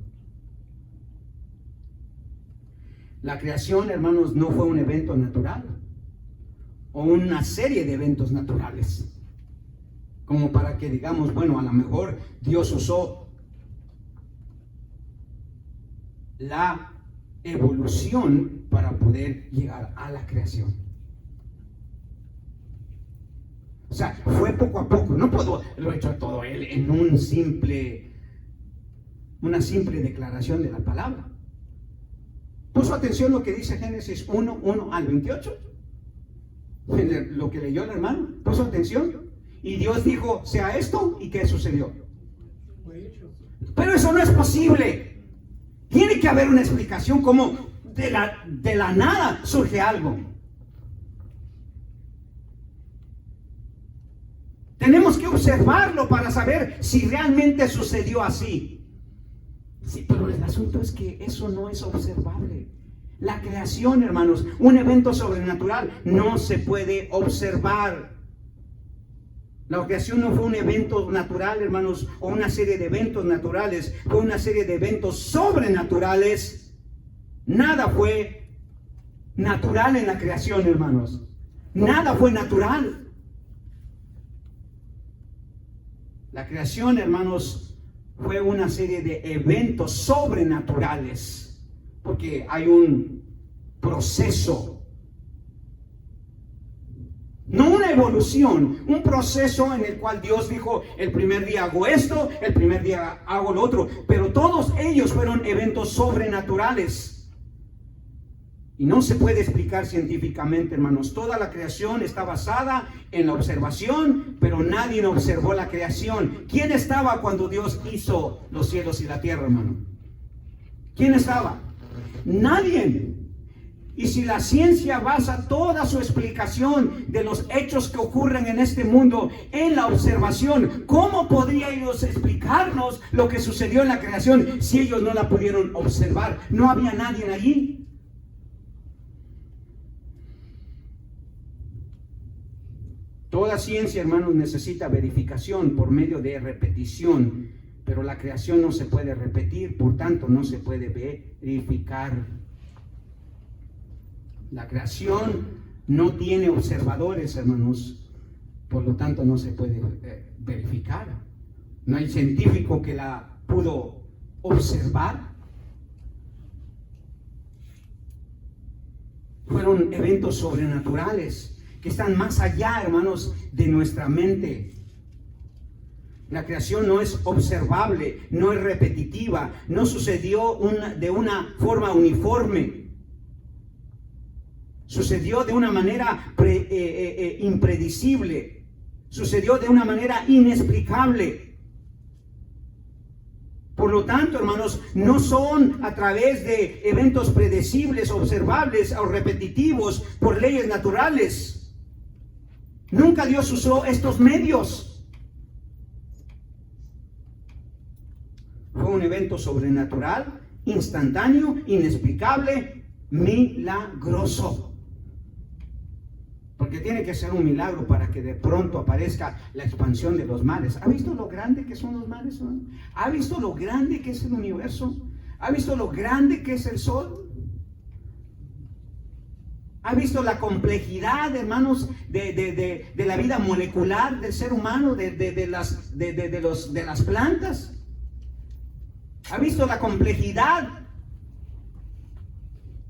S2: La creación, hermanos, no fue un evento natural o una serie de eventos naturales como para que digamos, bueno, a lo mejor Dios usó la evolución para poder llegar a la creación. O sea, fue poco a poco. No puedo lo he hecho todo él en una simple declaración de la palabra. ¿Puso atención lo que dice Génesis 1 al 28? Lo que leyó el hermano. ¿Puso atención? Y Dios dijo, sea esto, ¿y qué sucedió? Pero eso no es posible. Tiene que haber una explicación, como de la nada surge algo. Tenemos que observarlo para saber si realmente sucedió así. Sí, pero el asunto es que eso no es observable. La creación, hermanos, un evento sobrenatural, no se puede observar. La creación no fue un evento natural, hermanos, o una serie de eventos naturales, fue una serie de eventos sobrenaturales. Nada fue natural en la creación, hermanos. Nada fue natural. La creación, hermanos, fue una serie de eventos sobrenaturales, porque hay un proceso. No una evolución, un proceso en el cual Dios dijo, el primer día hago esto, el primer día hago lo otro, pero todos ellos fueron eventos sobrenaturales. Y no se puede explicar científicamente, hermanos. Toda la creación está basada en la observación, pero nadie observó la creación. ¿Quién estaba cuando Dios hizo los cielos y la tierra, hermano? ¿Quién estaba? Nadie. Y si la ciencia basa toda su explicación de los hechos que ocurren en este mundo en la observación, ¿cómo podría ellos explicarnos lo que sucedió en la creación si ellos no la pudieron observar? No había nadie allí. Toda ciencia, hermanos, necesita verificación por medio de repetición, pero la creación no se puede repetir, por tanto no se puede verificar. La creación no tiene observadores, hermanos, por lo tanto no se puede verificar. No hay científico que la pudo observar. Fueron eventos sobrenaturales que están más allá, hermanos, de nuestra mente. La creación no es observable, no es repetitiva, no sucedió de una forma uniforme. Sucedió de una manera impredecible. Sucedió de una manera inexplicable. Por lo tanto, hermanos, no son a través de eventos predecibles, observables o repetitivos por leyes naturales. Nunca Dios usó estos medios. Fue un evento sobrenatural, instantáneo, inexplicable, milagroso. Porque tiene que ser un milagro para que de pronto aparezca la expansión de los mares. ¿Ha visto lo grande que son los mares, hermano? ¿Ha visto lo grande que es el universo? ¿Ha visto lo grande que es el sol? ¿Ha visto la complejidad, hermanos, de la vida molecular del ser humano, de las plantas? ¿Ha visto la complejidad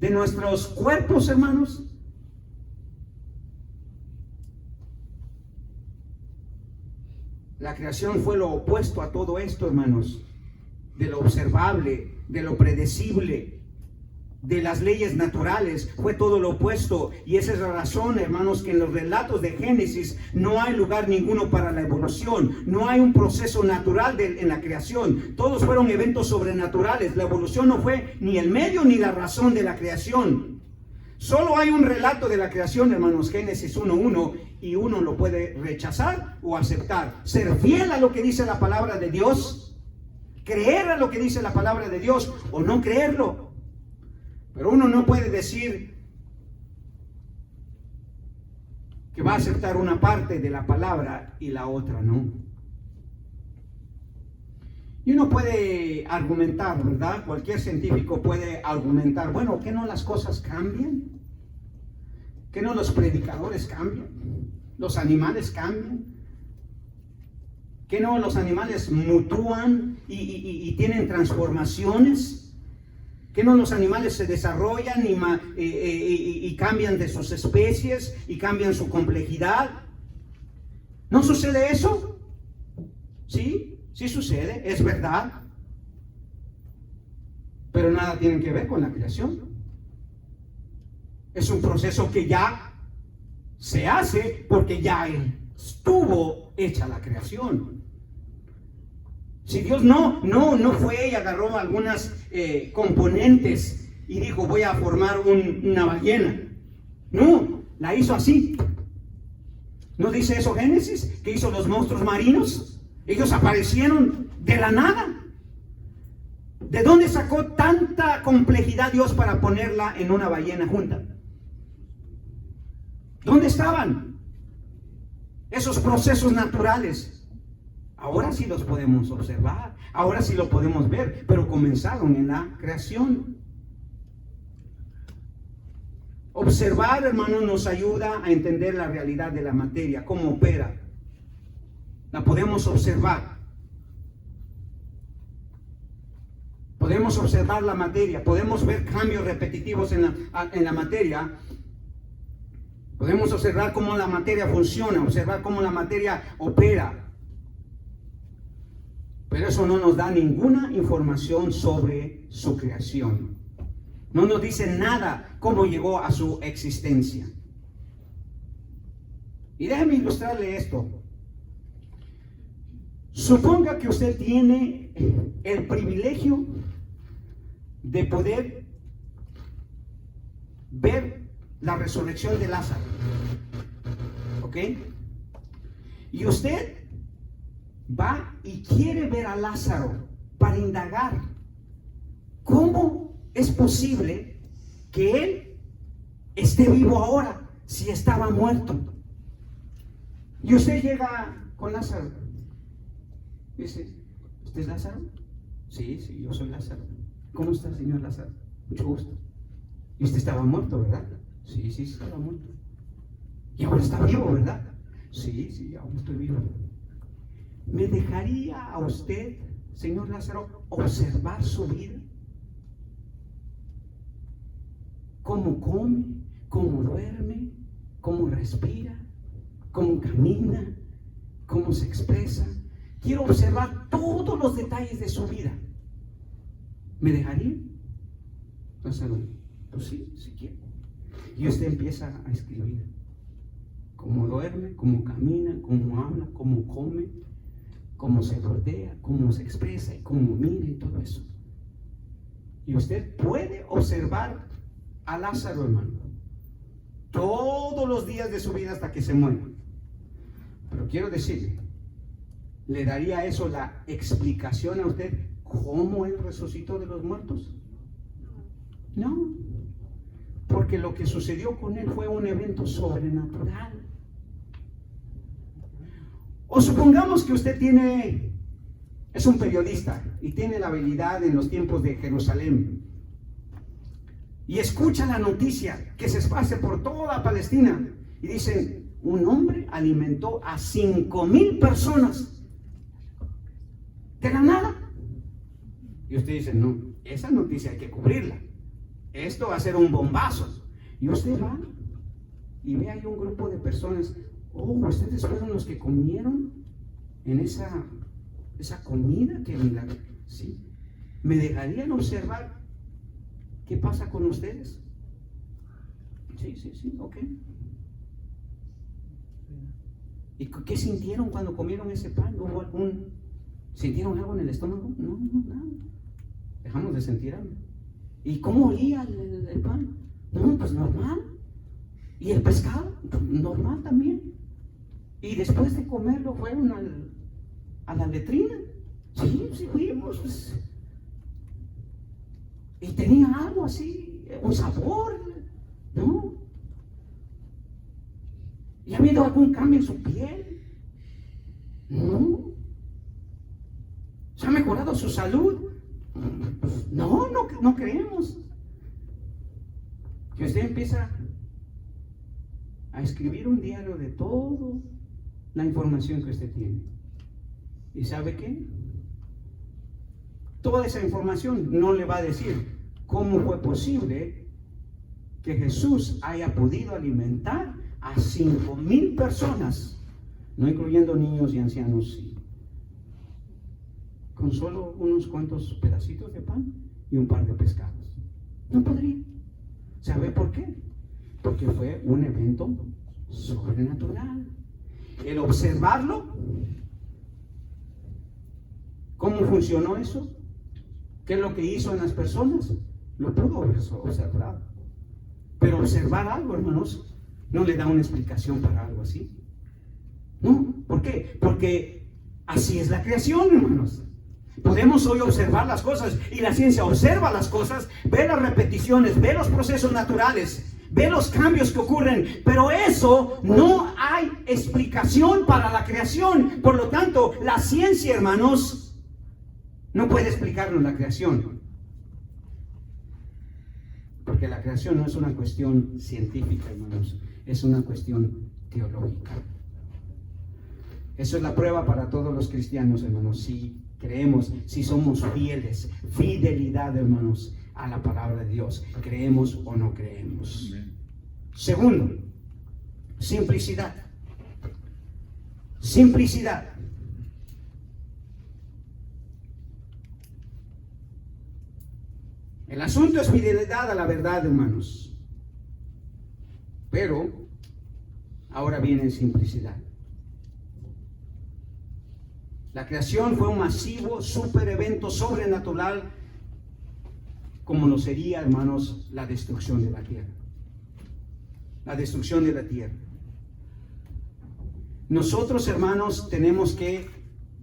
S2: de nuestros cuerpos, hermanos? La creación fue lo opuesto a todo esto, hermanos, de lo observable, de lo predecible, de las leyes naturales. Fue todo lo opuesto, y esa es la razón, hermanos, que en los relatos de Génesis no hay lugar ninguno para la evolución. No hay un proceso natural en la creación. Todos fueron eventos sobrenaturales. La evolución no fue ni el medio ni la razón de la creación. Solo hay un relato de la creación, hermanos, Génesis 1:1, y uno lo puede rechazar o aceptar. Ser fiel a lo que dice la palabra de Dios, creer a lo que dice la palabra de Dios o no creerlo. Pero uno no puede decir que va a aceptar una parte de la palabra y la otra no. Y uno puede argumentar, ¿verdad? Cualquier científico puede argumentar, bueno, ¿qué no las cosas cambian? ¿Qué no los predicadores cambian? ¿Los animales cambian? ¿Qué no los animales mutúan y tienen transformaciones? ¿Qué no los animales se desarrollan y cambian de sus especies y cambian su complejidad? ¿No sucede eso? ¿Sí? Sí sucede, es verdad, pero nada tiene que ver con la creación. Es un proceso que ya se hace porque ya estuvo hecha la creación. Si Dios no fue y agarró algunas componentes y dijo voy a formar una ballena. No, la hizo así. ¿No dice eso Génesis? Que hizo los monstruos marinos. Ellos aparecieron de la nada. ¿De dónde sacó tanta complejidad Dios para ponerla en una ballena junta? ¿Dónde estaban esos procesos naturales? Ahora sí los podemos observar, ahora sí lo podemos ver, pero comenzaron en la creación. Observar, hermano, nos ayuda a entender la realidad de la materia, cómo opera. La podemos observar. Podemos observar la materia, podemos ver cambios repetitivos en la materia. Podemos observar cómo la materia funciona, observar cómo la materia opera. Pero eso no nos da ninguna información sobre su creación. No nos dice nada cómo llegó a su existencia. Y déjeme ilustrarle esto. Suponga que usted tiene el privilegio de poder ver la resurrección de Lázaro. ¿Ok? Y usted va y quiere ver a Lázaro para indagar cómo es posible que él esté vivo ahora si estaba muerto. Y usted llega con Lázaro. Dice, ¿usted es Lázaro? Sí, yo soy Lázaro. ¿Cómo está, señor Lázaro? Mucho gusto. ¿Y usted estaba muerto, verdad? Sí, estaba muerto. Y ahora está vivo, ¿verdad? Sí, aún estoy vivo. ¿Me dejaría a usted, señor Lázaro, observar su vida? ¿Cómo come? ¿Cómo duerme? ¿Cómo respira? ¿Cómo camina? ¿Cómo se expresa? Quiero observar todos los detalles de su vida. ¿Me dejaría? Lázaro, pues sí quiero. Y usted empieza a escribir cómo duerme, cómo camina, cómo habla, cómo come, cómo se rodea, cómo se expresa y cómo mira y todo eso. Y usted puede observar a Lázaro, hermano, todos los días de su vida hasta que se muera. Pero quiero decirle, ¿le daría eso la explicación a usted cómo él resucitó de los muertos? No, porque lo que sucedió con él fue un evento sobrenatural. O supongamos que usted es un periodista y tiene la habilidad en los tiempos de Jerusalén y escucha la noticia que se esparce por toda Palestina y dicen, un hombre alimentó a 5,000 personas de la nada. Y usted dice, no, esa noticia hay que cubrirla. Esto va a ser un bombazo. Y usted va y ve ahí un grupo de personas. Oh, ustedes fueron los que comieron en esa comida que milagro. Sí. ¿Me dejarían observar qué pasa con ustedes? Sí, ok. ¿Y qué sintieron cuando comieron ese pan? ¿Sintieron algo en el estómago? No, nada. Dejamos de sentir algo. ¿Y cómo olía el pan? No, pues normal. ¿Y el pescado? Normal también. Y después de comerlo fueron a la letrina. Sí, sí fuimos. Pues. Y tenía algo así, un sabor, ¿no? ¿Y ha habido algún cambio en su piel? No. ¿Se ha mejorado su salud? No creemos. Que usted empieza a escribir un diario de toda la información que usted tiene. ¿Y sabe qué? Toda esa información no le va a decir cómo fue posible que Jesús haya podido alimentar a 5,000 personas, no incluyendo niños y ancianos, sí, con solo unos cuantos pedacitos de pan y un par de pescados. No podría. ¿Sabe por qué? Porque fue un evento sobrenatural. El observarlo, ¿cómo funcionó eso? ¿Qué es lo que hizo en las personas? Lo pudo observar. Pero observar algo, hermanos, no le da una explicación para algo así. No, ¿por qué? Porque así es la creación, hermanos. Podemos hoy observar las cosas y la ciencia observa las cosas, ve las repeticiones, ve los procesos naturales, ve los cambios que ocurren, pero eso no hay explicación para la creación. Por lo tanto, la ciencia, hermanos, no puede explicarnos la creación. Porque la creación no es una cuestión científica, hermanos, es una cuestión teológica. Eso es la prueba para todos los cristianos, hermanos. Si creemos, si somos fieles, fidelidad, hermanos, a la palabra de Dios, creemos o no creemos. Segundo, simplicidad. Simplicidad. El asunto es fidelidad a la verdad, hermanos. Pero ahora viene simplicidad. La creación fue un masivo super evento sobrenatural, como lo sería, hermanos, la destrucción de la tierra. La destrucción de la tierra. Nosotros, hermanos, tenemos que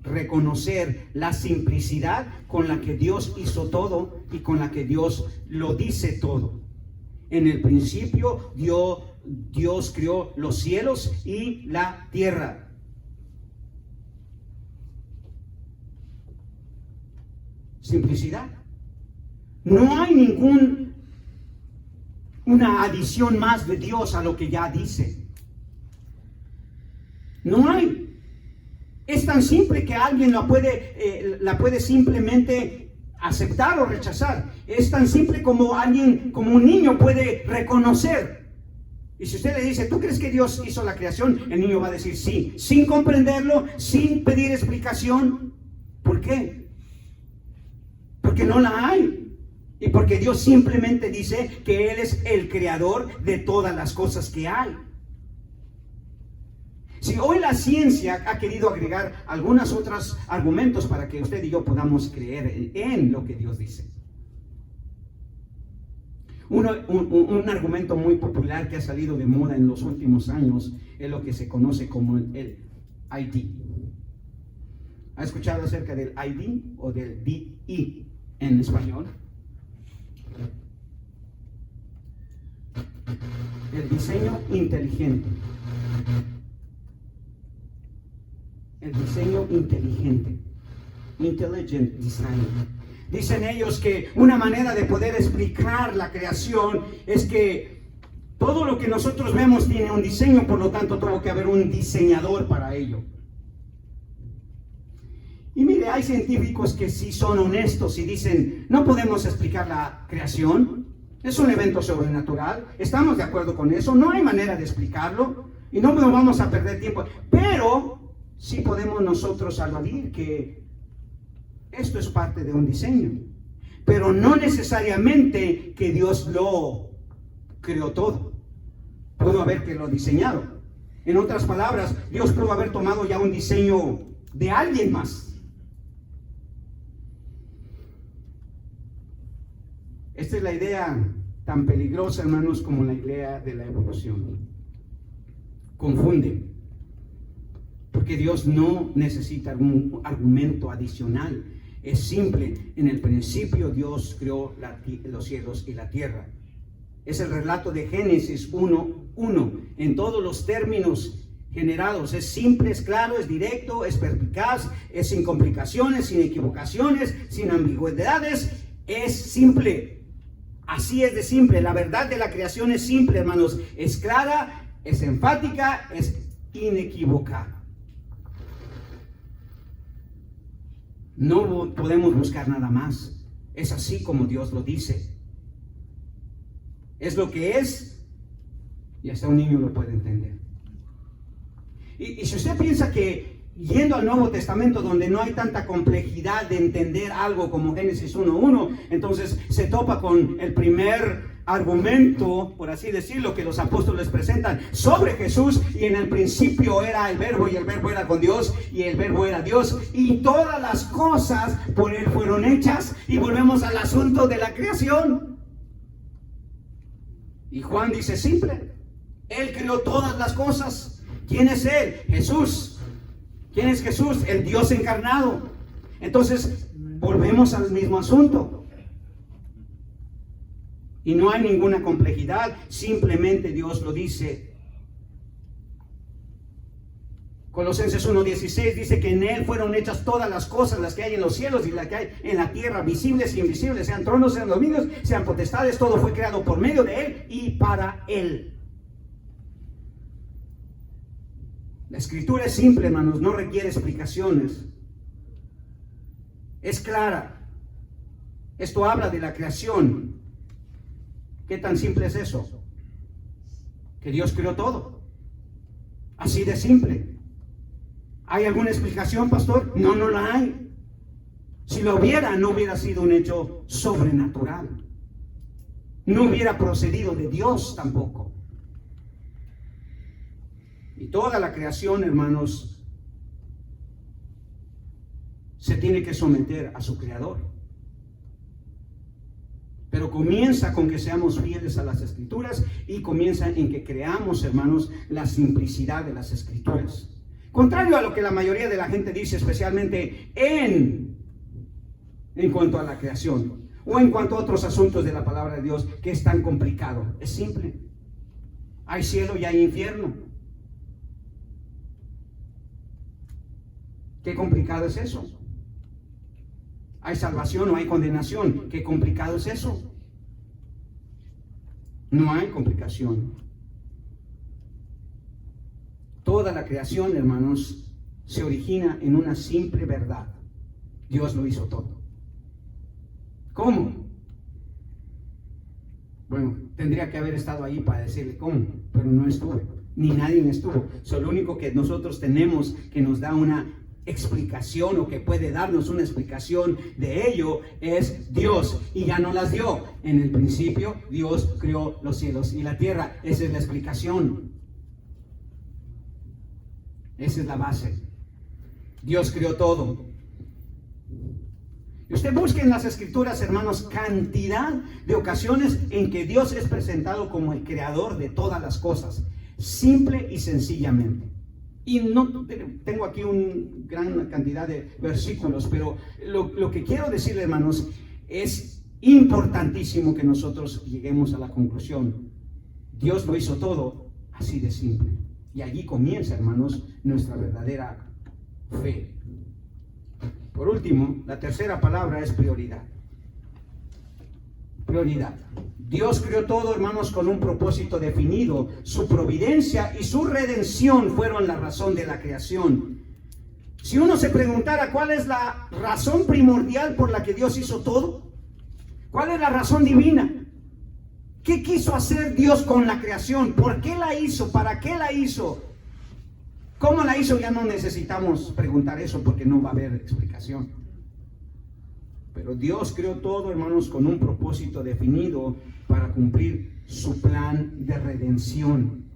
S2: reconocer la simplicidad con la que Dios hizo todo y con la que Dios lo dice todo. En el principio, Dios creó los cielos y la tierra. Simplicidad. No hay una adición más de Dios a lo que ya dice. No hay. Es tan simple que alguien la puede simplemente aceptar o rechazar. Es tan simple como un niño puede reconocer. Y si usted le dice, ¿tú crees que Dios hizo la creación? El niño va a decir sí, sin comprenderlo, sin pedir explicación. ¿Por qué? Porque no la hay. Y porque Dios simplemente dice que Él es el creador de todas las cosas que hay. Si hoy la ciencia ha querido agregar algunos otros argumentos para que usted y yo podamos creer en lo que Dios dice. Un argumento muy popular que ha salido de moda en los últimos años es lo que se conoce como el ID. ¿Ha escuchado acerca del ID o del DI en español? El diseño inteligente. El diseño inteligente. Intelligent design. Dicen ellos que una manera de poder explicar la creación es que todo lo que nosotros vemos tiene un diseño, por lo tanto tuvo que haber un diseñador para ello. Y mire, hay científicos que sí son honestos y dicen, no podemos explicar la creación, es un evento sobrenatural, estamos de acuerdo con eso, no hay manera de explicarlo y no nos vamos a perder tiempo, pero sí podemos nosotros aludir que esto es parte de un diseño, pero no necesariamente que Dios lo creó todo, pudo haber que lo diseñado. En otras palabras, Dios pudo haber tomado ya un diseño de alguien más. Esta es la idea tan peligrosa, hermanos, como la idea de la evolución. Confunde. porque Dios no necesita algún argumento adicional. Es simple. En el principio Dios creó los cielos y la tierra. Es el relato de Génesis 1:1 en todos los términos generados. Es simple, es claro, es directo, es perspicaz, es sin complicaciones, sin equivocaciones, sin ambigüedades. Es simple. Así es de simple. La verdad de la creación es simple, hermanos. Es clara, es enfática, es inequívoca. No podemos buscar nada más. Es así como Dios lo dice. Es lo que es, y hasta un niño lo puede entender. Y si usted piensa que yendo al Nuevo Testamento, donde no hay tanta complejidad de entender algo como Génesis 1:1, entonces se topa con el primer argumento, por así decirlo, que los apóstoles presentan sobre Jesús. Y en el principio era el Verbo, y el Verbo era con Dios, y el Verbo era Dios, y todas las cosas por Él fueron hechas. Y volvemos al asunto de la creación. Y Juan dice simple: Él creó todas las cosas. ¿Quién es Él? Jesús. ¿Quién es Jesús? El Dios encarnado. Entonces, volvemos al mismo asunto. Y no hay ninguna complejidad, simplemente Dios lo dice. Colosenses 1:16 dice que en Él fueron hechas todas las cosas, las que hay en los cielos y las que hay en la tierra, visibles y invisibles, sean tronos, sean dominios, sean potestades, todo fue creado por medio de Él y para Él. La escritura es simple, hermanos, no requiere explicaciones. Es clara. Esto habla de la creación. ¿Qué tan simple es eso? Que Dios creó todo. Así de simple. ¿Hay alguna explicación, pastor? No, no la hay. Si lo hubiera, no hubiera sido un hecho sobrenatural. No hubiera procedido de Dios tampoco. Y toda la creación, hermanos, se tiene que someter a su Creador. Pero comienza con que seamos fieles a las Escrituras, y comienza en que creamos, hermanos, la simplicidad de las Escrituras. Contrario a lo que la mayoría de la gente dice, especialmente en cuanto a la creación o en cuanto a otros asuntos de la palabra de Dios, que es tan complicado. Es simple. Hay cielo y hay infierno. ¿Qué complicado es eso? ¿Hay salvación o hay condenación? ¿Qué complicado es eso? No hay complicación. Toda la creación, hermanos, se origina en una simple verdad. Dios lo hizo todo. ¿Cómo? Bueno, tendría que haber estado ahí para decirle cómo, pero no estuve, ni nadie estuvo. Lo único que nosotros tenemos que nos da una explicación, o que puede darnos una explicación de ello, es Dios, y ya no las dio. En el principio Dios creó los cielos y la tierra. Esa es la explicación. Esa es la base. Dios creó todo. Y usted busque en las Escrituras, hermanos, cantidad de ocasiones en que Dios es presentado como el creador de todas las cosas, simple y sencillamente. Y no tengo aquí una gran cantidad de versículos, pero lo que quiero decirle, hermanos, es importantísimo que nosotros lleguemos a la conclusión. Dios lo hizo todo así de simple. Y allí comienza, hermanos, nuestra verdadera fe. Por último, la tercera palabra es prioridad. Prioridad. Dios creó todo, hermanos, con un propósito definido. Su providencia y su redención fueron la razón de la creación. Si uno se preguntara cuál es la razón primordial por la que Dios hizo todo, ¿cuál es la razón divina? ¿Qué quiso hacer Dios con la creación? ¿Por qué la hizo? ¿Para qué la hizo? ¿Cómo la hizo? Ya no necesitamos preguntar eso, porque no va a haber explicación. Pero Dios creó todo, hermanos, con un propósito definido para cumplir su plan de redención.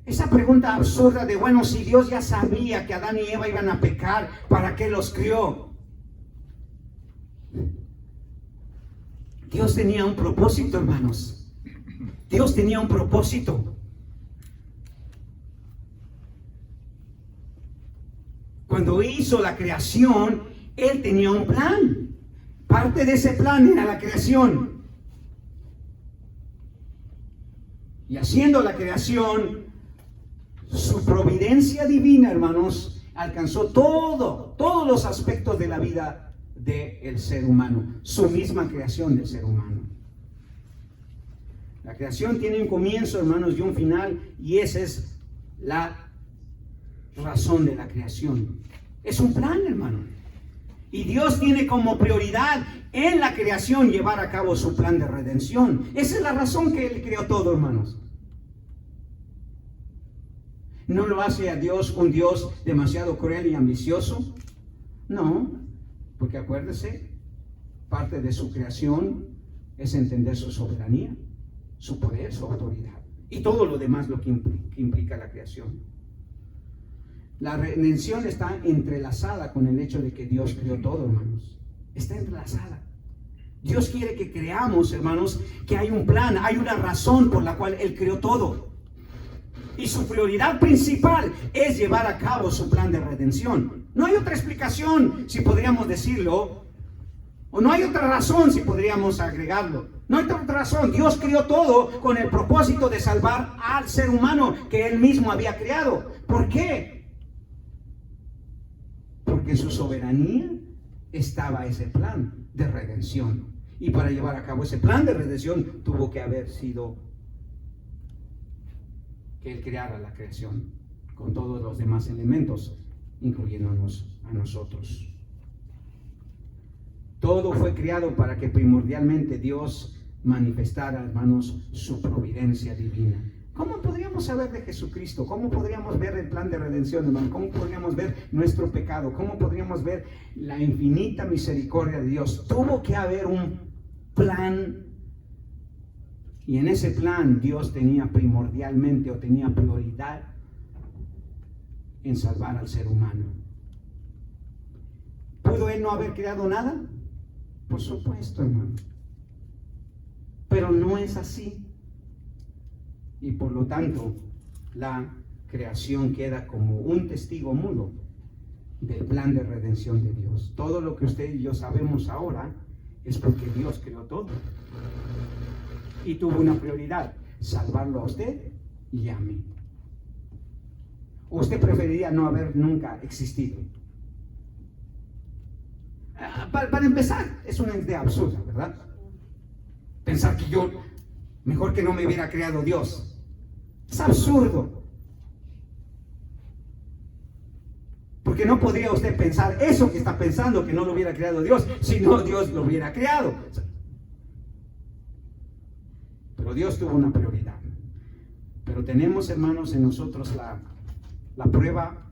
S2: Esa pregunta absurda de, bueno, si Dios ya sabía que Adán y Eva iban a pecar, ¿para qué los crió? Dios tenía un propósito, hermanos. Dios tenía un propósito. Cuando hizo la creación, Él tenía un plan. Parte de ese plan era la creación. Y haciendo la creación, su providencia divina, hermanos, alcanzó todos los aspectos de la vida del ser humano. Su misma creación del ser humano. La creación tiene un comienzo, hermanos, y un final, y esa es la razón de la creación. Es un plan, hermano. Y Dios tiene como prioridad en la creación llevar a cabo su plan de redención. Esa es la razón que Él creó todo, hermanos. ¿No lo hace a Dios un Dios demasiado cruel y ambicioso? No, porque acuérdese, parte de su creación es entender su soberanía, su poder, su autoridad y todo lo demás lo que implica la creación. La redención está entrelazada con el hecho de que Dios creó todo, hermanos. Está entrelazada. Dios quiere que creamos, hermanos, que hay un plan, hay una razón por la cual Él creó todo. Y su prioridad principal es llevar a cabo su plan de redención. No hay otra explicación, si podríamos decirlo, o no hay otra razón, si podríamos agregarlo. No hay otra razón. Dios creó todo con el propósito de salvar al ser humano que Él mismo había creado. ¿Por qué? Porque en su soberanía estaba ese plan de redención. Y para llevar a cabo ese plan de redención tuvo que haber sido que Él creara la creación con todos los demás elementos, incluyéndonos a nosotros. Todo fue creado para que primordialmente Dios manifestara, hermanos, su providencia divina. ¿Cómo podríamos saber de Jesucristo? ¿Cómo podríamos ver el plan de redención, hermano? ¿Cómo podríamos ver nuestro pecado? ¿Cómo podríamos ver la infinita misericordia de Dios? Tuvo que haber un plan. Y en ese plan Dios tenía primordialmente o tenía prioridad en salvar al ser humano. ¿Pudo Él no haber creado nada? Por supuesto, hermano. Pero no es así. Y por lo tanto, la creación queda como un testigo mudo del plan de redención de Dios. Todo lo que usted y yo sabemos ahora es porque Dios creó todo. Y tuvo una prioridad, salvarlo a usted y a mí. ¿O usted preferiría no haber nunca existido? Para empezar, es una idea absurda, ¿verdad? Pensar que yo, mejor que no me hubiera creado Dios. Es absurdo. Porque no podría usted pensar eso que está pensando, que no lo hubiera creado Dios, si no Dios lo hubiera creado. Pero Dios tuvo una prioridad. Pero tenemos, hermanos, en nosotros la prueba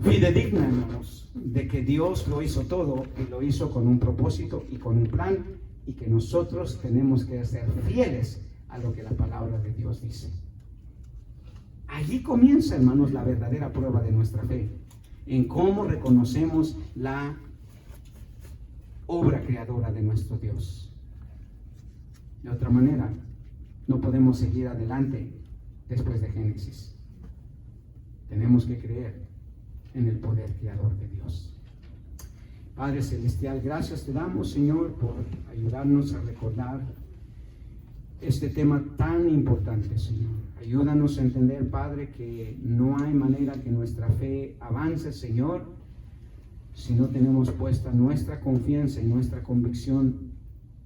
S2: fidedigna, hermanos, de que Dios lo hizo todo y lo hizo con un propósito y con un plan, y que nosotros tenemos que ser fieles a lo que la palabra de Dios dice. Allí comienza, hermanos, la verdadera prueba de nuestra fe, en cómo reconocemos la obra creadora de nuestro Dios. De otra manera, no podemos seguir adelante después de Génesis. Tenemos que creer en el poder creador de Dios. Padre Celestial, gracias te damos, Señor, por ayudarnos a recordar este tema tan importante, Señor. Ayúdanos a entender, Padre, que no hay manera que nuestra fe avance, Señor, si no tenemos puesta nuestra confianza y nuestra convicción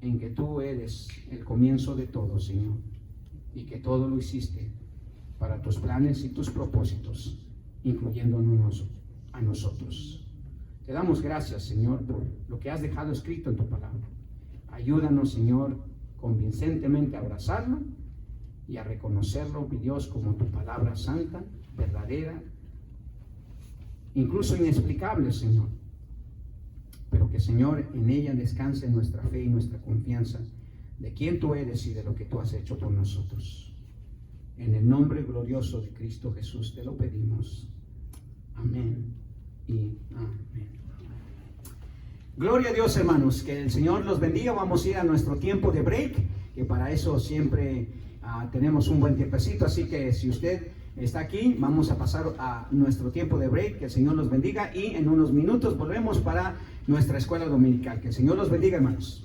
S2: en que tú eres el comienzo de todo, Señor, y que todo lo hiciste para tus planes y tus propósitos, incluyéndonos a nosotros. Te damos gracias, Señor, por lo que has dejado escrito en tu palabra. Ayúdanos, Señor, convincentemente a abrazarlo y a reconocerlo, mi Dios, como tu palabra santa, verdadera, incluso inexplicable, Señor. Pero que, Señor, en ella descanse nuestra fe y nuestra confianza de quién tú eres y de lo que tú has hecho por nosotros. En el nombre glorioso de Cristo Jesús te lo pedimos. Amén y amén. Gloria a Dios, hermanos, que el Señor los bendiga. Vamos a ir a nuestro tiempo de break, que para eso siempre tenemos un buen tiempecito, así que si usted está aquí. Vamos a pasar a nuestro tiempo de break. Que el Señor los bendiga y en unos minutos volvemos para nuestra escuela dominical. Que el Señor los bendiga, hermanos.